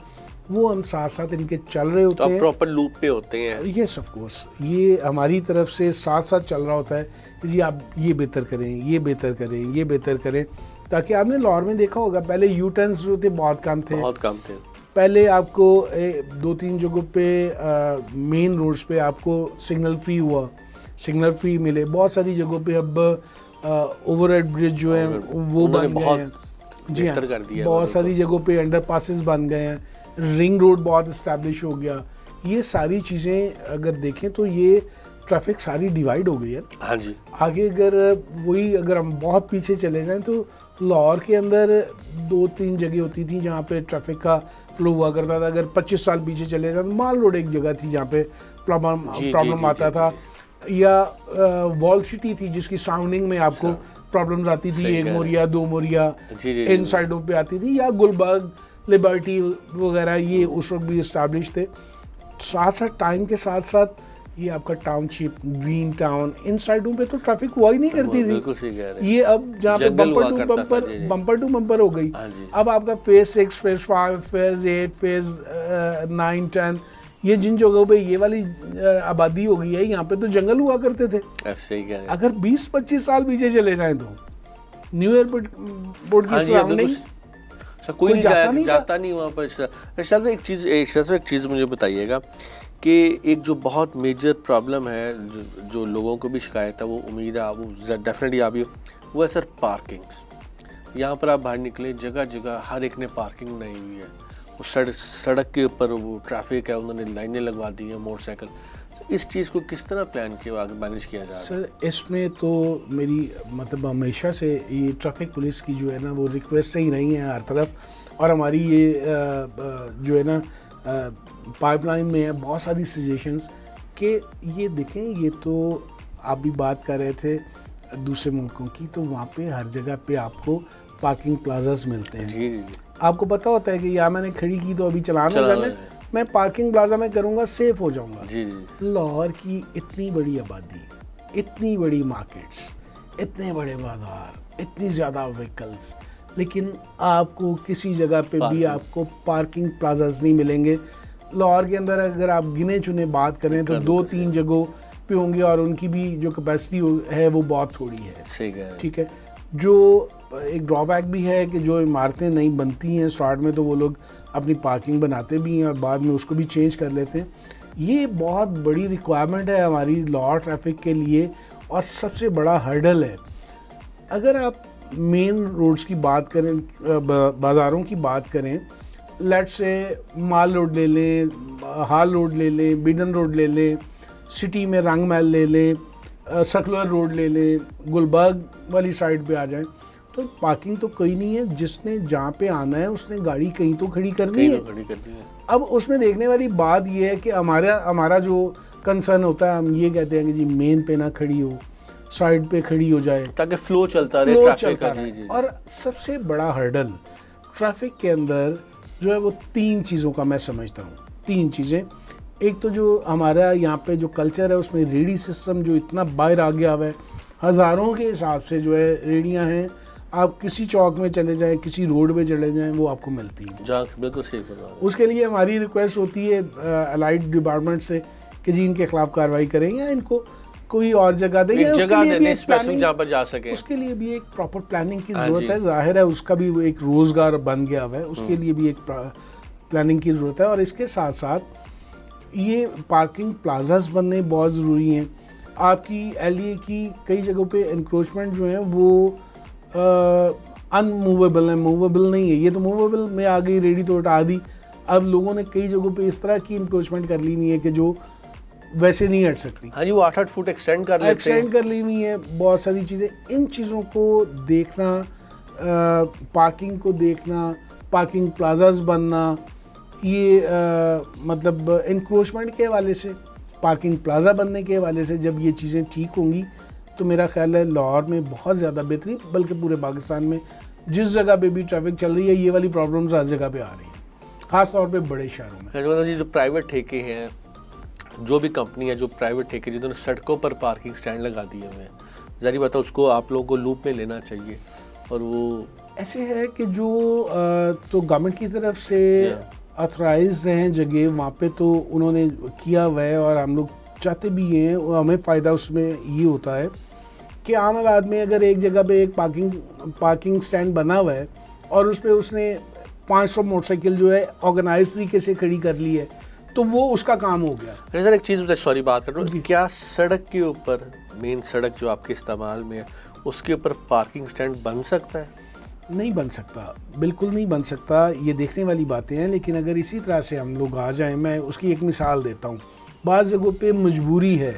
वो हम साथ साथ इनके चल रहे होते हैं, प्रॉपर लूप पे होते हैं। यस ऑफ कोर्स, ये हमारी तरफ से साथ साथ चल रहा होता है कि जी आप ये बेहतर करें, ये बेहतर करें, ये बेहतर करें, ताकि आपने लाहौर में देखा होगा पहले यू टर्न्स जो थे बहुत कम थे, पहले आपको 2-3 जगहों पे मेन रोड्स पे आपको सिग्नल फ्री हुआ, सिग्नल फ्री मिले। बहुत सारी जगहों पे अब ओवरहेड ब्रिज जो है वो बन गए हैं। जी हाँ, बहुत सारी जगहों पे अंडर पासेस बन गए हैं, रिंग रोड बहुत इस्टेब्लिश हो गया। ये सारी चीज़ें अगर देखें तो ये ट्रैफिक सारी डिवाइड हो गई है। हाँ जी। आगे अगर हम बहुत पीछे चले जाएं तो लाहौर के अंदर 2-3 जगह होती थी जहाँ पे ट्रैफिक का फ्लो हुआ करता था। अगर 25 साल पीछे चले जाएं तो माल रोड एक जगह थी जहाँ पे प्रॉब्लम आता था, या वॉल सिटी थी जिसकी सराउंडिंग में आपको प्रॉब्लम्स आती थी, 1 मोरिया 2 मोरिया इन साइडों पे आती थी, या गुलबर्ग, लिबर्टी वगैरह ये उस वक्त भी इस्टेब्लिश थे। साथ साथ टाइम के साथ साथ ये आपका टाउनशिप, ग्रीन टाउन, इन साइडों पे तो ट्रैफिक हुआ ही नहीं करती थी। ये अब जहाँ पे बम्पर टू बम्पर हो गई। अब आपका फेज 6, फेज 5, फेज 8, फेज 9, 10, ये जिन जगहों पे ये वाली आबादी हो गई है, यहाँ पे तो जंगल हुआ करते थे। अगर 20-25 साल पीछे चले जाएं तो न्यू एयरपोर्ट की सराउंडिंग कोई नहीं जाता नहीं वहाँ पर। सर एक चीज़ मुझे बताइएगा कि एक जो बहुत मेजर प्रॉब्लम है जो लोगों को भी शिकायत है, वो उम्मीद है वो डेफिनेटली आ भी, वो है सर पार्किंग्स। यहाँ पर आप बाहर निकले, जगह जगह हर एक ने पार्किंग बनाई हुई है। वो सड़क के ऊपर वो ट्रैफिक है, उन्होंने लाइनें लगवा दी हैं मोटरसाइकिल। इस चीज़ को किस तरह प्लान किया, आगे मैनेज किया जा रहा है? सर इसमें तो मेरी मतलब हमेशा से ये ट्रैफिक पुलिस की जो है ना वो रिक्वेस्ट ही रही है हर तरफ, और हमारी ये जो है ना पाइपलाइन में है बहुत सारी सजेशंस कि ये देखें, ये तो आप भी बात कर रहे थे दूसरे मुल्कों की, तो वहाँ पे हर जगह पे आपको पार्किंग प्लाजास मिलते हैं। जी। आपको पता होता है कि यहाँ मैंने खड़ी की तो अभी चलान हो जाना है, मैं पार्किंग प्लाजा में करूँगा, सेफ हो जाऊँगा। जी। लाहौर की इतनी बड़ी आबादी, इतनी बड़ी मार्केट्स, इतने बड़े बाजार, इतनी ज़्यादा व्हीकल्स, लेकिन आपको किसी जगह पे भी आपको पार्किंग प्लाजास नहीं मिलेंगे। लाहौर के अंदर अगर आप गिने चुने बात करें तो 2-3 जगहों पे होंगे, और उनकी भी जो कैपेसिटी है वो बहुत थोड़ी है। सही है। ठीक है। जो एक ड्रॉबैक भी है कि जो इमारतें नहीं बनती हैं स्टार्ट में, तो वो लोग अपनी पार्किंग बनाते भी हैं और बाद में उसको भी चेंज कर लेते हैं। ये बहुत बड़ी रिक्वायरमेंट है हमारी लाहौर ट्रैफिक के लिए, और सबसे बड़ा हर्डल है। अगर आप मेन रोड्स की बात करें, बाज़ारों की बात करें, लेट्स से माल रोड ले लें, हाल रोड ले लें, बिडन रोड ले लें, सिटी में रंग महल ले लें, सकलर रोड ले लें, गुलबर्ग वाली साइड पे आ जाएं, तो पार्किंग तो कोई नहीं है। जिसने जहाँ पे आना है उसने गाड़ी कहीं तो खड़ी करनी है। अब उसमें देखने वाली बात ये है कि हमारा जो कंसर्न होता है, हम ये कहते हैं कि जी मेन पे ना खड़ी हो, साइड पे खड़ी हो जाए ताकि फ्लो चलता रहे ट्रैफिक का। जी। और सबसे बड़ा हर्डल ट्रैफिक के अंदर जो है वो 3 चीज़ों का मैं समझता हूँ। 3 चीज़ें। एक तो जो हमारा यहाँ पे जो कल्चर है उसमें रेडी सिस्टम जो इतना बाहर आ गया हुआ है, हज़ारों के हिसाब से जो है रेडियाँ हैं। आप किसी चौक में चले जाएं, किसी रोड पे चले जाएं, वो आपको मिलती है। जहाँ बिल्कुल सही बता रहे हैं। उसके लिए हमारी रिक्वेस्ट होती है अलाइड डिपार्टमेंट से कि जी इनके खिलाफ कार्रवाई करें या इनको कोई और जगह दें, या जगह दें स्पेसिफिक जहाँ पर जा सके। उसके लिए भी एक प्रॉपर प्लानिंग की ज़रूरत है। जाहिर है उसका भी एक रोज़गार बन गया हुआ है, उसके लिए भी एक प्लानिंग की ज़रूरत है। और इसके साथ साथ ये पार्किंग प्लाजास बनने बहुत ज़रूरी हैं। आपकी LA की कई जगहों पे इंक्रोचमेंट जो है वो अनमूवेबल है, मूवेबल नहीं है। ये तो मूवेबल में आ गई, रेडी तो हटा दी। अब लोगों ने कई जगहों पे इस तरह की इंक्रोचमेंट कर ली हुई है कि जो वैसे नहीं हट सकती। हाँ जी, वो 8-8 फुट एक्सटेंड कर ली हुई है बहुत सारी चीज़ें। इन चीज़ों को देखना, पार्किंग को देखना, पार्किंग प्लाजास बनना, ये मतलब इंक्रोचमेंट के हवाले से, पार्किंग प्लाजा बनने के हवाले से जब ये चीज़ें ठीक होंगी तो मेरा ख्याल है लाहौर में बहुत ज़्यादा बेहतरी, बल्कि पूरे पाकिस्तान में जिस जगह पे भी ट्रैफिक चल रही है ये वाली प्रॉब्लम्स हर जगह पे आ रही हैं, ख़ास तौर पे बड़े शहरों में। जी, जो प्राइवेट ठेके हैं, जो भी कंपनी है, जो प्राइवेट ठेके जिन्होंने सड़कों पर पार्किंग स्टैंड लगा दिए हुए हैं, ज़ाहिर बात है उसको आप लोगों को लूप में लेना चाहिए। और वो ऐसे है कि जो तो गवर्नमेंट की तरफ से ऑथराइज्ड हैं जगह, वहाँ पे तो उन्होंने किया हुआ है और हम लोग चाहते भी हैं, हमें फ़ायदा उसमें ये होता है कि आम हालात में अगर एक जगह पे एक पार्किंग स्टैंड बना हुआ है और उस पर उसने 500 मोटरसाइकिल जो है ऑर्गेनाइज तरीके से खड़ी कर ली है, तो वो उसका काम हो गया। अरे सर एक चीज़ बताइए, सॉरी बात कर रहा हूँ, क्या सड़क के ऊपर, मेन सड़क जो आपके इस्तेमाल में है, उसके ऊपर पार्किंग स्टैंड बन सकता है? नहीं बन सकता, बिल्कुल नहीं बन सकता, ये देखने वाली बातें हैं। लेकिन अगर इसी तरह से हम लोग आ जाएं, मैं उसकी एक मिसाल देता हूँ। बाज़ जगहों पे मजबूरी है,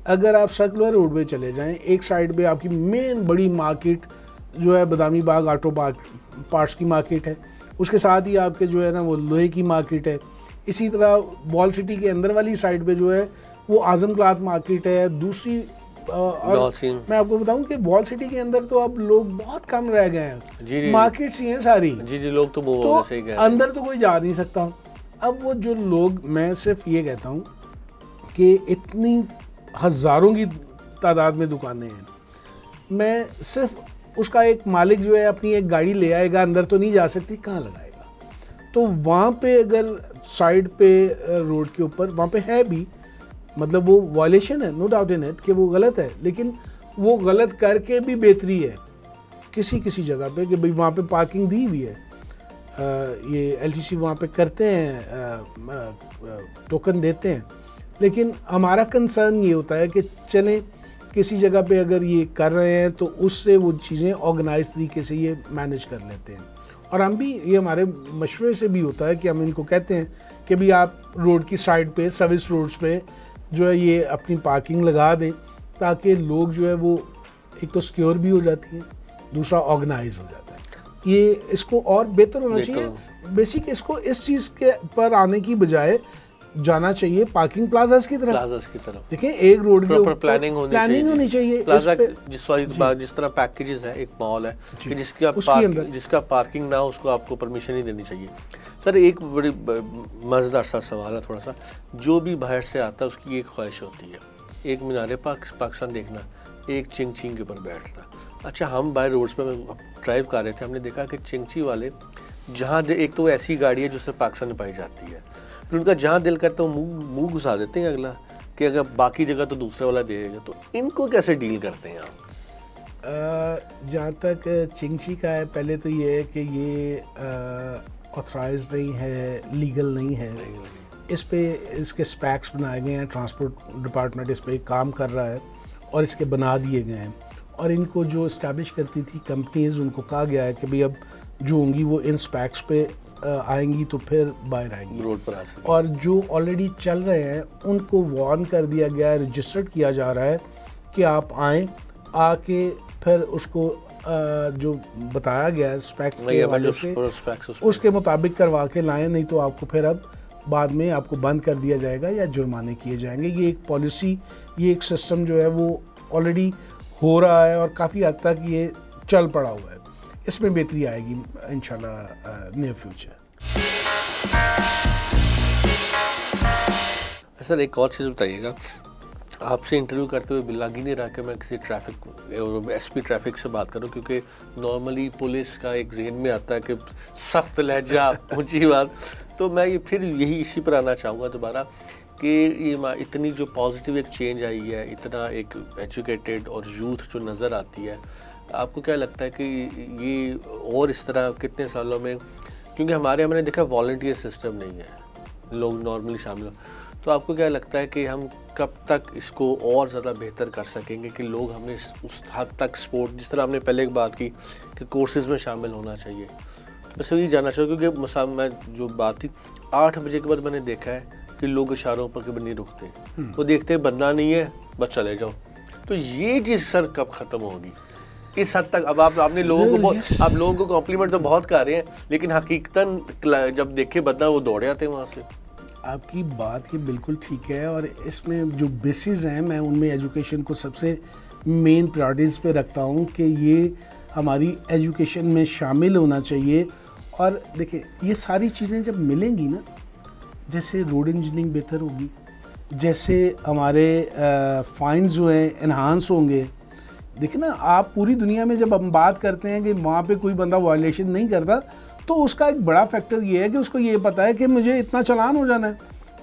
अगर आप सर्कुलर रोड पे चले जाएं, एक साइड पे आपकी मेन बड़ी मार्केट जो है बदामी बाग ऑटो पार्ट्स की मार्केट है, उसके साथ ही आपके जो है ना वो लोहे की मार्केट है। इसी तरह वॉल सिटी के अंदर वाली साइड पे जो है वो आज़म क्लॉथ मार्केट है। दूसरी और मैं आपको बताऊं कि वॉल सिटी के अंदर तो अब लोग बहुत कम रह गए हैं, जी मार्केट्स ही हैं सारी। जी लोग तो वो तो वैसे ही अंदर तो कोई जा नहीं सकता। अब वो जो लोग, मैं सिर्फ ये कहता हूँ कि इतनी हज़ारों की तादाद में दुकानें हैं, मैं सिर्फ उसका एक मालिक जो है अपनी एक गाड़ी ले आएगा, अंदर तो नहीं जा सकती, कहाँ लगाएगा? तो वहाँ पे अगर साइड पे रोड के ऊपर वहाँ पे है भी, मतलब वो वायलेशन है, नो डाउट इन इट कि वो गलत है, लेकिन वो गलत करके भी बेहतरी है किसी किसी जगह पे कि भाई वहाँ पे पार्किंग दी हुई है। ये एलटीसी वहाँ पे करते हैं, टोकन देते हैं। लेकिन हमारा कंसर्न ये होता है कि चलें किसी जगह पे अगर ये कर रहे हैं तो उससे वो चीज़ें ऑर्गेनाइज तरीके से ये मैनेज कर लेते हैं। और हम भी, ये हमारे मशवरे से भी होता है कि हम इनको कहते हैं कि भाई आप रोड की साइड पे, सर्विस रोड्स पे जो है ये अपनी पार्किंग लगा दें, ताकि लोग जो है वो एक तो सिक्योर भी हो जाती हैं, दूसरा ऑर्गेनाइज हो जाता है। ये इसको और बेहतर होना चाहिए। बेसिक इसको इस चीज़ के पर आने की बजाय जाना चाहिए पार्किंग प्लाजास की तरफ। देखें एक रोड के ऊपर प्लानिंग होनी चाहिए। प्लाजा जिस तरह पैकेजेस है, एक मॉल है कि जिसका पार्किंग ना हो उसको आपको परमिशन ही देनी चाहिए। सर एक बड़ी मज़ेदार सा सवाल है थोड़ा सा, जो भी बाहर से आता है उसकी एक ख्वाहिश होती है, एक मीनारे पाकिस्तान देखना, एक चिंग के ऊपर बैठना। अच्छा, हम बाहर रोड्स पे ड्राइव कर रहे थे, हमने देखा कि चिंग वाले जहाँ एक तो ऐसी गाड़ी है जो सिर्फ पाकिस्तान में पाई जाती है, फिर उनका जहाँ दिल करता है वो मुंह घुसा देते हैं अगला कि अगर बाकी जगह तो दूसरा वाला देगा। तो इनको कैसे डील करते हैं आप? जहाँ तक चिंगची का है, पहले तो ये है कि ये ऑथराइज नहीं है, लीगल नहीं है। इस पे इसके स्पैक्स बनाए गए हैं, ट्रांसपोर्ट डिपार्टमेंट इस पे काम कर रहा है और इसके बना दिए गए हैं। और इनको जो इस्टेब्लिश करती थी कंपनीज, उनको कहा गया है कि भाई अब जो होंगी वो इन स्पैक्स पे आएंगी तो फिर बाहर आएंगी रोड पर आ सकती। और जो ऑलरेडी चल रहे हैं उनको वार्न कर दिया गया है, रजिस्टर्ड किया जा रहा है कि आप आएँ, आके फिर उसको जो बताया गया है स्पेक के वाले से उसके मुताबिक करवा के लाएं, नहीं तो आपको फिर अब बाद में आपको बंद कर दिया जाएगा या जुर्माने किए जाएंगे। ये एक पॉलिसी, ये एक सिस्टम जो है वो ऑलरेडी हो रहा है और काफ़ी हद तक ये चल पड़ा हुआ है। इसमें बेहतरी आएगी इंशाल्लाह नियर फ्यूचर। सर एक और चीज़ बताइएगा, आपसे इंटरव्यू करते हुए लग ही नहीं रहा कि मैं किसी ट्रैफिक एसपी ट्रैफिक से बात करूं, क्योंकि नॉर्मली पुलिस का एक जहन में आता है कि सख्त लहजा, ऊंची बात। तो मैं ये फिर यही इसी पर आना चाहूँगा दोबारा कि ये इतनी जो पॉजिटिव एक चेंज आई है, इतना एक एजुकेटेड और यूथ जो नज़र आती है, आपको क्या लगता है कि ये और इस तरह कितने सालों में, क्योंकि हमने देखा वॉलंटियर सिस्टम नहीं है, लोग नॉर्मली शामिल हो, तो आपको क्या लगता है कि हम कब तक इसको और ज़्यादा बेहतर कर सकेंगे कि लोग हमें उस हद तक स्पोर्ट, जिस तरह हमने पहले एक बात की कि कोर्सेज़ में शामिल होना चाहिए, बस यही जानना चाहिए। क्योंकि मैं जो बात थी 8 बजे के बाद मैंने देखा है कि लोग इशारों पर कभी नहीं रुकते, वो देखते हैं बनना नहीं है बस चले जाओ। तो ये चीज़ सर कब ख़त्म होगी इस हद तक? अब आपने आप लोगों को कॉम्प्लीमेंट तो बहुत कर रहे हैं, लेकिन हकीकतन जब देखे बंदा वो दौड़ जाते हैं वहाँ से। आपकी बात ये बिल्कुल ठीक है और इसमें जो बेसिस हैं मैं उनमें एजुकेशन को सबसे मेन प्रायोरिटीज़ पे रखता हूँ कि ये हमारी एजुकेशन में शामिल होना चाहिए। और देखिए ये सारी चीज़ें जब मिलेंगी ना, जैसे रोड इंजीनियरिंग बेहतर होगी, जैसे हमारे फाइन्स जो हैं इन्हांस होंगे। देखिए ना, आप पूरी दुनिया में जब हम बात करते हैं कि वहाँ पे कोई बंदा वायलेशन नहीं करता, तो उसका एक बड़ा फैक्टर ये है कि उसको ये पता है कि मुझे इतना चालान हो जाना है,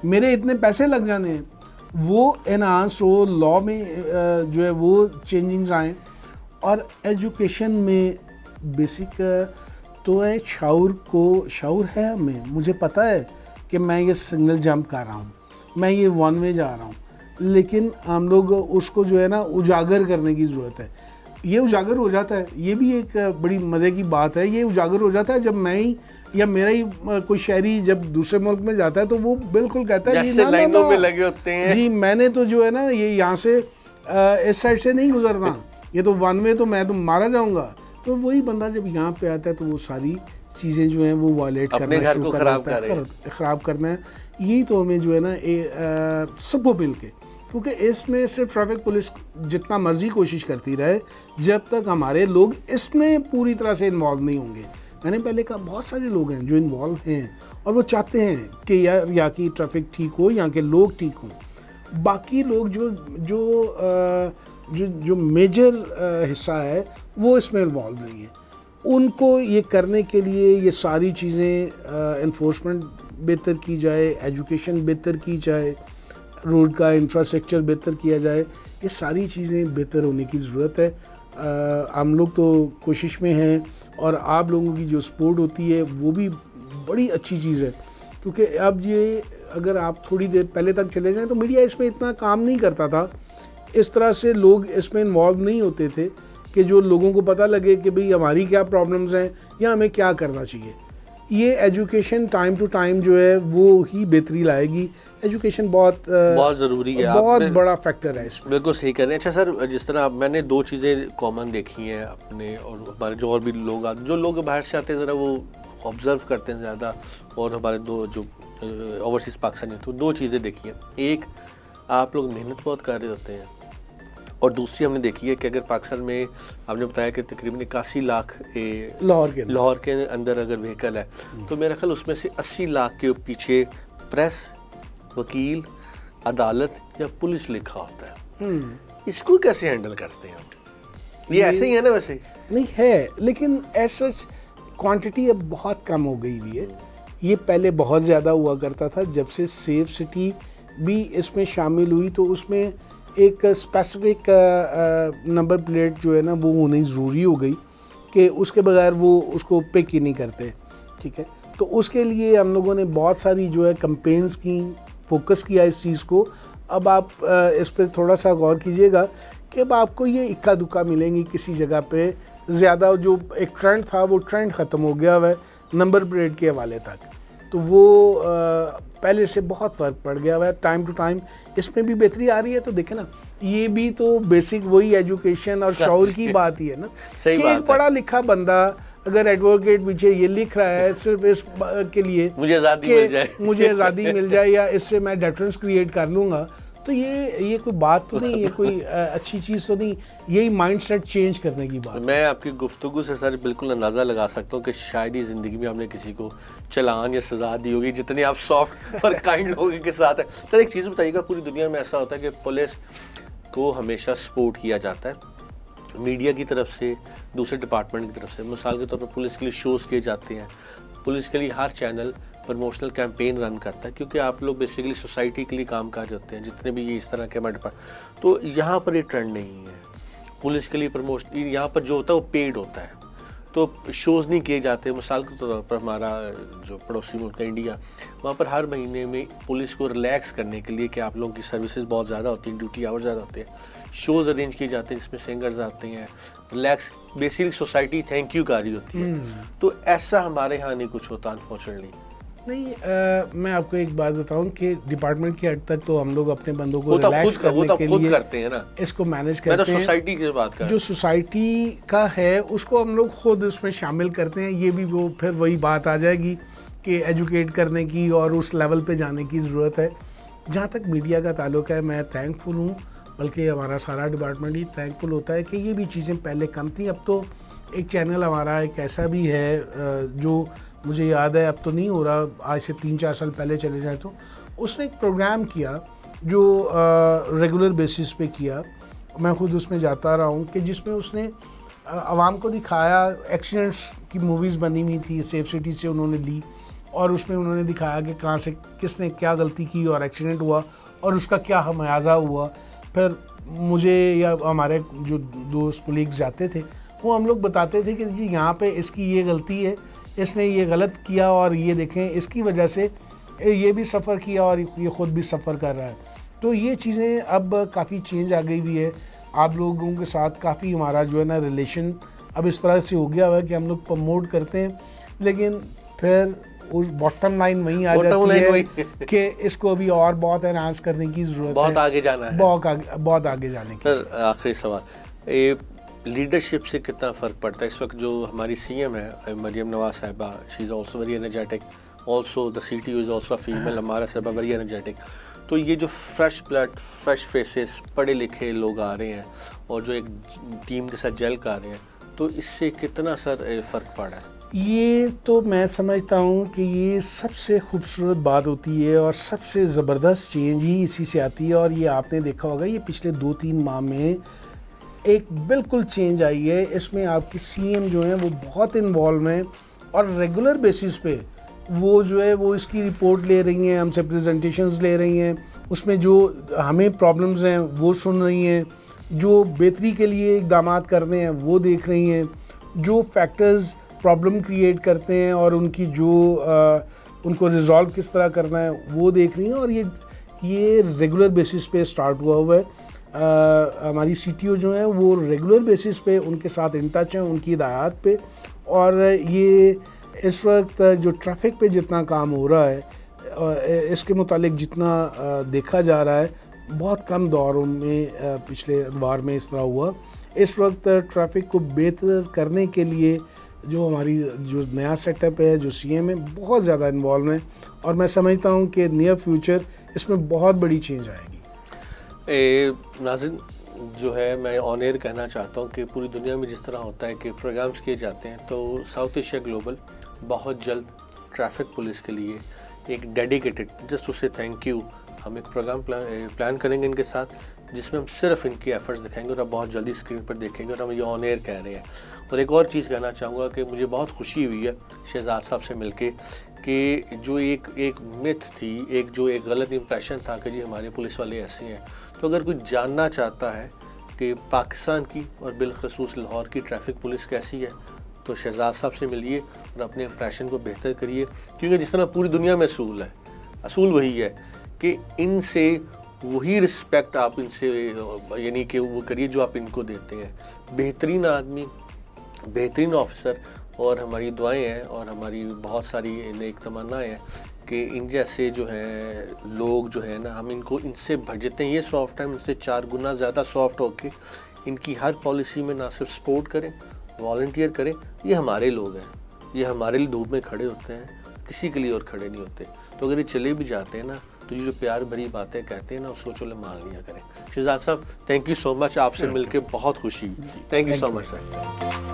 मेरे इतने पैसे लग जाने हैं। वो एनहांस हो, लॉ में जो है वो चेंजिंग्स आएँ और एजुकेशन में बेसिक तो है शाऊर है हमें, मुझे पता है कि मैं ये सिग्नल जंप कर रहा हूँ, मैं ये वन वे जा रहा हूँ, लेकिन हम लोग उसको जो है ना उजागर करने की ज़रूरत है। ये उजागर हो जाता है, ये भी एक बड़ी मज़े की बात है, ये उजागर हो जाता है जब मैं ही या मेरा ही कोई शहरी जब दूसरे मुल्क में जाता है तो वो बिल्कुल कहता है जैसे लाइनों में लगे होते हैं जी, मैंने तो जो है ना ये यहाँ से इस साइड से नहीं गुजरना, ये तो वन वे, तो मैं तो मारा जाऊँगा। तो वही बंदा जब यहाँ पे आता है तो वो सारी चीज़ें जो हैं वो वायलेट करना शुरू कर देता है, ख़राब करना है। यही तो हमें जो है ना सबको मिल के, क्योंकि इसमें सिर्फ ट्रैफिक पुलिस जितना मर्जी कोशिश करती रहे, जब तक हमारे लोग इसमें पूरी तरह से इन्वॉल्व नहीं होंगे। मैंने पहले कहा बहुत सारे लोग हैं जो इन्वॉल्व हैं और वो चाहते हैं कि यार यहाँ की ट्रैफिक ठीक हो, यहाँ के लोग ठीक हों। बाकी लोग जो मेजर हिस्सा है वो इसमें इन्वॉल्व नहीं है। उनको ये करने के लिए ये सारी चीज़ें एनफोर्समेंट बेहतर की जाए, एजुकेशन बेहतर की जाए, रोड का इंफ्रास्ट्रक्चर बेहतर किया जाए, ये सारी चीज़ें बेहतर होने की ज़रूरत है। हम लोग तो कोशिश में हैं और आप लोगों की जो सपोर्ट होती है वो भी बड़ी अच्छी चीज़ है, क्योंकि अब ये अगर आप थोड़ी देर पहले तक चले जाएं तो मीडिया इसमें इतना काम नहीं करता था, इस तरह से लोग इसमें इन्वॉल्व नहीं होते थे कि जो लोगों को पता लगे कि भाई हमारी क्या प्रॉब्लम्स हैं या हमें क्या करना चाहिए। ये एजुकेशन टाइम टू टाइम जो है वो ही बेहतरी लाएगी। एजुकेशन बहुत ज़रूरी है, बहुत बड़ा फैक्टर है इसमें। बिल्कुल सही कर रहे हैं। अच्छा सर, जिस तरह मैंने दो चीज़ें कॉमन देखी हैं अपने और हमारे जो और भी लोग जो लोग बाहर से आते हैं ज़रा वो ऑब्ज़र्व करते हैं ज़्यादा, और हमारे दो जो ओवरसीज़ पाकिस्तानी तो दो चीज़ें देखी हैं। एक, आप लोग मेहनत बहुत कर रहे होते हैं, और दूसरी हमने देखी है कि अगर पाकिस्तान में आपने बताया कि तकरीबन 81 लाख लाहौर के अंदर अगर व्हीकल है, तो मेरा ख्याल उसमें से 80 लाख के पीछे प्रेस, वकील, अदालत या पुलिस लिखा होता है। इसको कैसे हैंडल करते हैं? ये ऐसे ही है ना? वैसे नहीं है, लेकिन ऐसा क्वांटिटी अब बहुत कम हो गई हुई है। ये पहले बहुत ज़्यादा हुआ करता था। जब से सेफ सिटी भी इसमें शामिल हुई तो उसमें एक स्पेसिफिक नंबर प्लेट जो है ना वो होनी ज़रूरी हो गई कि उसके बगैर वो उसको पिक ही नहीं करते। ठीक है, तो उसके लिए हम लोगों ने बहुत सारी जो है कैंपेन्स की, फोकस किया इस चीज़ को। अब आप इस पर थोड़ा सा गौर कीजिएगा कि अब आपको ये इक्का दुक्का मिलेंगी किसी जगह पे ज़्यादा। जो एक ट्रेंड था वो ट्रेंड ख़त्म हो गया हुआ है नंबर प्लेट के हवाले तक, तो वो पहले से बहुत फ़र्क पड़ गया हुआ है। टाइम टू टाइम इसमें भी बेहतरी आ रही है। तो देखें ना, ये भी तो बेसिक वही एजुकेशन और शौर की बात ही है ना। सही बात है। एक पढ़ा लिखा बंदा अगर एडवोकेट पीछे ये लिख रहा है सिर्फ इस के लिए मुझे आज़ादी मिल जाए या इससे मैं डिफरेंस क्रिएट कर लूँगा, तो ये कोई बात तो नहीं, ये कोई अच्छी चीज़ तो नहीं। यही माइंडसेट चेंज करने की बात। मैं आपकी गुफ्तगू से सर बिल्कुल अंदाज़ा लगा सकता हूँ कि शायद ही ज़िंदगी में आपने किसी को चालान या सज़ा दी होगी जितने आप सॉफ्ट और काइंड लोगों के साथ है। सर एक चीज़ बताइएगा, पूरी दुनिया में ऐसा होता है कि पुलिस को हमेशा सपोर्ट किया जाता है मीडिया की तरफ से, दूसरे डिपार्टमेंट की तरफ से। मिसाल के तौर पर पुलिस के लिए शोज़ किए जाते हैं, पुलिस के लिए हर चैनल प्रमोशनल कैंपेन रन करता है, क्योंकि आप लोग बेसिकली सोसाइटी के लिए काम कर रहे होते हैं, जितने भी ये इस तरह के हमारे डिपार्टमेंट। तो यहाँ पर ये ट्रेंड नहीं है। पुलिस के लिए प्रमोशन यहाँ पर जो होता है वो पेड होता है, तो शोज़ नहीं किए जाते। मिसाल के तौर पर हमारा जो पड़ोसी मुल्क है इंडिया, वहाँ पर हर महीने में पुलिस को रिलैक्स करने के लिए कि आप लोगों की सर्विसेज बहुत ज़्यादा होती हैं, ड्यूटी आवर ज़्यादा होते हैं, शोज़ अरेंज किए जाते हैं जिसमें सिंगर्स आते हैं, relax, basically society thank you कारी होती है। तो ऐसा हमारे यहाँ नहीं कुछ होता अनफॉर्चुनेटली। नहीं, मैं आपको एक बात बताऊं कि डिपार्टमेंट की हद तक तो हम लोग अपने बंदों को रिलैक्स करने के लिए करते हैं ना, इसको मैनेज करते हैं। मैं तो सोसाइटी की बात कर रहा हूं। जो सोसाइटी का है उसको हम लोग खुद उसमें शामिल करते हैं। ये भी वो फिर वही बात आ जाएगी कि एजुकेट करने की और उस लेवल पे जाने की ज़रूरत है। जहाँ तक मीडिया का ताल्लुक है, मैं थैंकफुल हूँ, बल्कि हमारा सारा डिपार्टमेंट ही थैंकफुल होता है कि ये भी चीज़ें पहले कम थी। अब तो एक चैनल हमारा एक ऐसा भी है जो मुझे याद है, अब तो नहीं हो रहा, आज से 3-4 साल पहले चले जाए तो उसने एक प्रोग्राम किया जो रेगुलर बेसिस पे किया। मैं खुद उसमें जाता रहा हूँ कि जिसमें उसने आवाम को दिखाया, एक्सीडेंट्स की मूवीज़ बनी हुई थी, सेफ सिटी से उन्होंने ली और उसमें उन्होंने दिखाया कि कहाँ से किसने क्या गलती की और एक्सीडेंट हुआ और उसका क्या खमियाजा हुआ। फिर मुझे या हमारे जो दोस्त कोलीग्स जाते थे वो हम लोग बताते थे कि जी यहाँ पे इसकी ये गलती है, इसने ये गलत किया और ये देखें इसकी वजह से ये भी सफ़र किया और ये ख़ुद भी सफ़र कर रहा है। तो ये चीज़ें अब काफ़ी चेंज आ गई हुई है। आप लोगों के साथ काफ़ी हमारा जो है ना रिलेशन अब इस तरह से हो गया हुआ है कि हम लोग प्रमोट करते हैं, लेकिन फिर उस बॉटम लाइन वहीं आ जाती है कि इसको अभी और बहुत एनहांस करने की ज़रूरत है, बहुत आगे जाना है, बहुत आगे जाने की। सर आखिरी सवाल, लीडरशिप से कितना फ़र्क पड़ता है? इस वक्त जो हमारी सीएम है मरियम नवाज साहिबा, she is also very energetic, also the CTO is also female, हमारा साहिबा वेरी एनर्जेटिक। तो ये जो फ्रेश ब्लड, फ्रेश फेसेस, पढ़े लिखे लोग आ रहे हैं और जो एक टीम के साथ जेल कर रहे हैं, तो इससे कितना सर फ़र्क पड़ा है? ये तो मैं समझता हूँ कि ये सबसे खूबसूरत बात होती है और सबसे ज़बरदस्त चेंज ही इसी से आती है। और ये आपने देखा होगा ये पिछले 2-3 माह में एक बिल्कुल चेंज आई है। इसमें आपकी CM जो हैं वो बहुत इन्वॉल्व हैं और रेगुलर बेसिस पे वो जो है वो इसकी रिपोर्ट ले रही हैं, हमसे प्रेजेंटेशंस ले रही हैं, उसमें जो हमें प्रॉब्लम्स हैं वो सुन रही हैं, जो बेहतरी के लिए इक़दामात करने हैं वो देख रही हैं, जो फैक्टर्स प्रॉब्लम क्रिएट करते हैं और उनकी जो उनको रिज़ॉल्व किस तरह करना है वो देख रही हैं। और ये रेगुलर बेसिस पे स्टार्ट हुआ है। हमारी CTO जो हैं वो रेगुलर बेसिस पे उनके साथ इन टच हैं, उनकी हिदायत पे। और ये इस वक्त जो ट्रैफिक पे जितना काम हो रहा है इसके मुतालिक जितना देखा जा रहा है, बहुत कम दौरों में पिछले बार में इस तरह हुआ। इस वक्त ट्रैफिक को बेहतर करने के लिए जो हमारी जो नया सेटअप है, जो CM है, बहुत ज़्यादा इन्वॉल्व है और मैं समझता हूँ कि नियर फ्यूचर इसमें बहुत बड़ी चेंज आएगी। नाज़रीन जो है, मैं ऑन एयर कहना चाहता हूँ कि पूरी दुनिया में जिस तरह होता है कि प्रोग्राम्स किए जाते हैं, तो साउथ एशिया ग्लोबल बहुत जल्द ट्रैफिक पुलिस के लिए एक डेडिकेटेड, जस्ट टू से थैंक यू, हम एक प्रोग्राम प्लान करेंगे इनके साथ, जिसमें हम सिर्फ इनकी एफर्ट्स दिखाएंगे और आप बहुत जल्दी स्क्रीन पर देखेंगे और हम ये ऑन एयर कह रहे हैं। और एक और चीज़ कहना चाहूँगा कि मुझे बहुत खुशी हुई है शहजाद साहब से मिलके कि जो एक मिथ थी, एक गलत इंप्रेशन था कि जी हमारे पुलिस वाले ऐसे हैं, तो अगर कोई जानना चाहता है कि पाकिस्तान की और बिलखसूस लाहौर की ट्रैफिक पुलिस कैसी है, तो शहजाद साहब से मिलिए और अपने इंप्रेशन को बेहतर करिए। क्योंकि जिस तरह पूरी दुनिया में असूल वही है कि इनसे वही रिस्पेक्ट आप इनसे यानी कि वो करिए जो आप इनको देते हैं। बेहतरीन आदमी, बेहतरीन ऑफिसर, और हमारी दुआएं हैं और हमारी बहुत सारी नेक तमन्नाएं हैं कि इन जैसे जो है लोग जो है ना, हम इनको इनसे जितने ये सॉफ्ट हैं, इनसे 4 गुना ज़्यादा सॉफ्ट होके इनकी हर पॉलिसी में ना सिर्फ सपोर्ट करें, वॉलंटियर करें। ये हमारे लोग हैं, ये हमारे लिए धूप में खड़े होते हैं, किसी के लिए और खड़े नहीं होते। तो अगर ये चले भी जाते हैं ना, तो ये जो प्यार भरी बातें कहते हैं ना, उसको चलो मान लिया करें। शहजाद साहब, थैंक यू सो मच, आपसे मिलके बहुत खुशी। Thank you so much sir.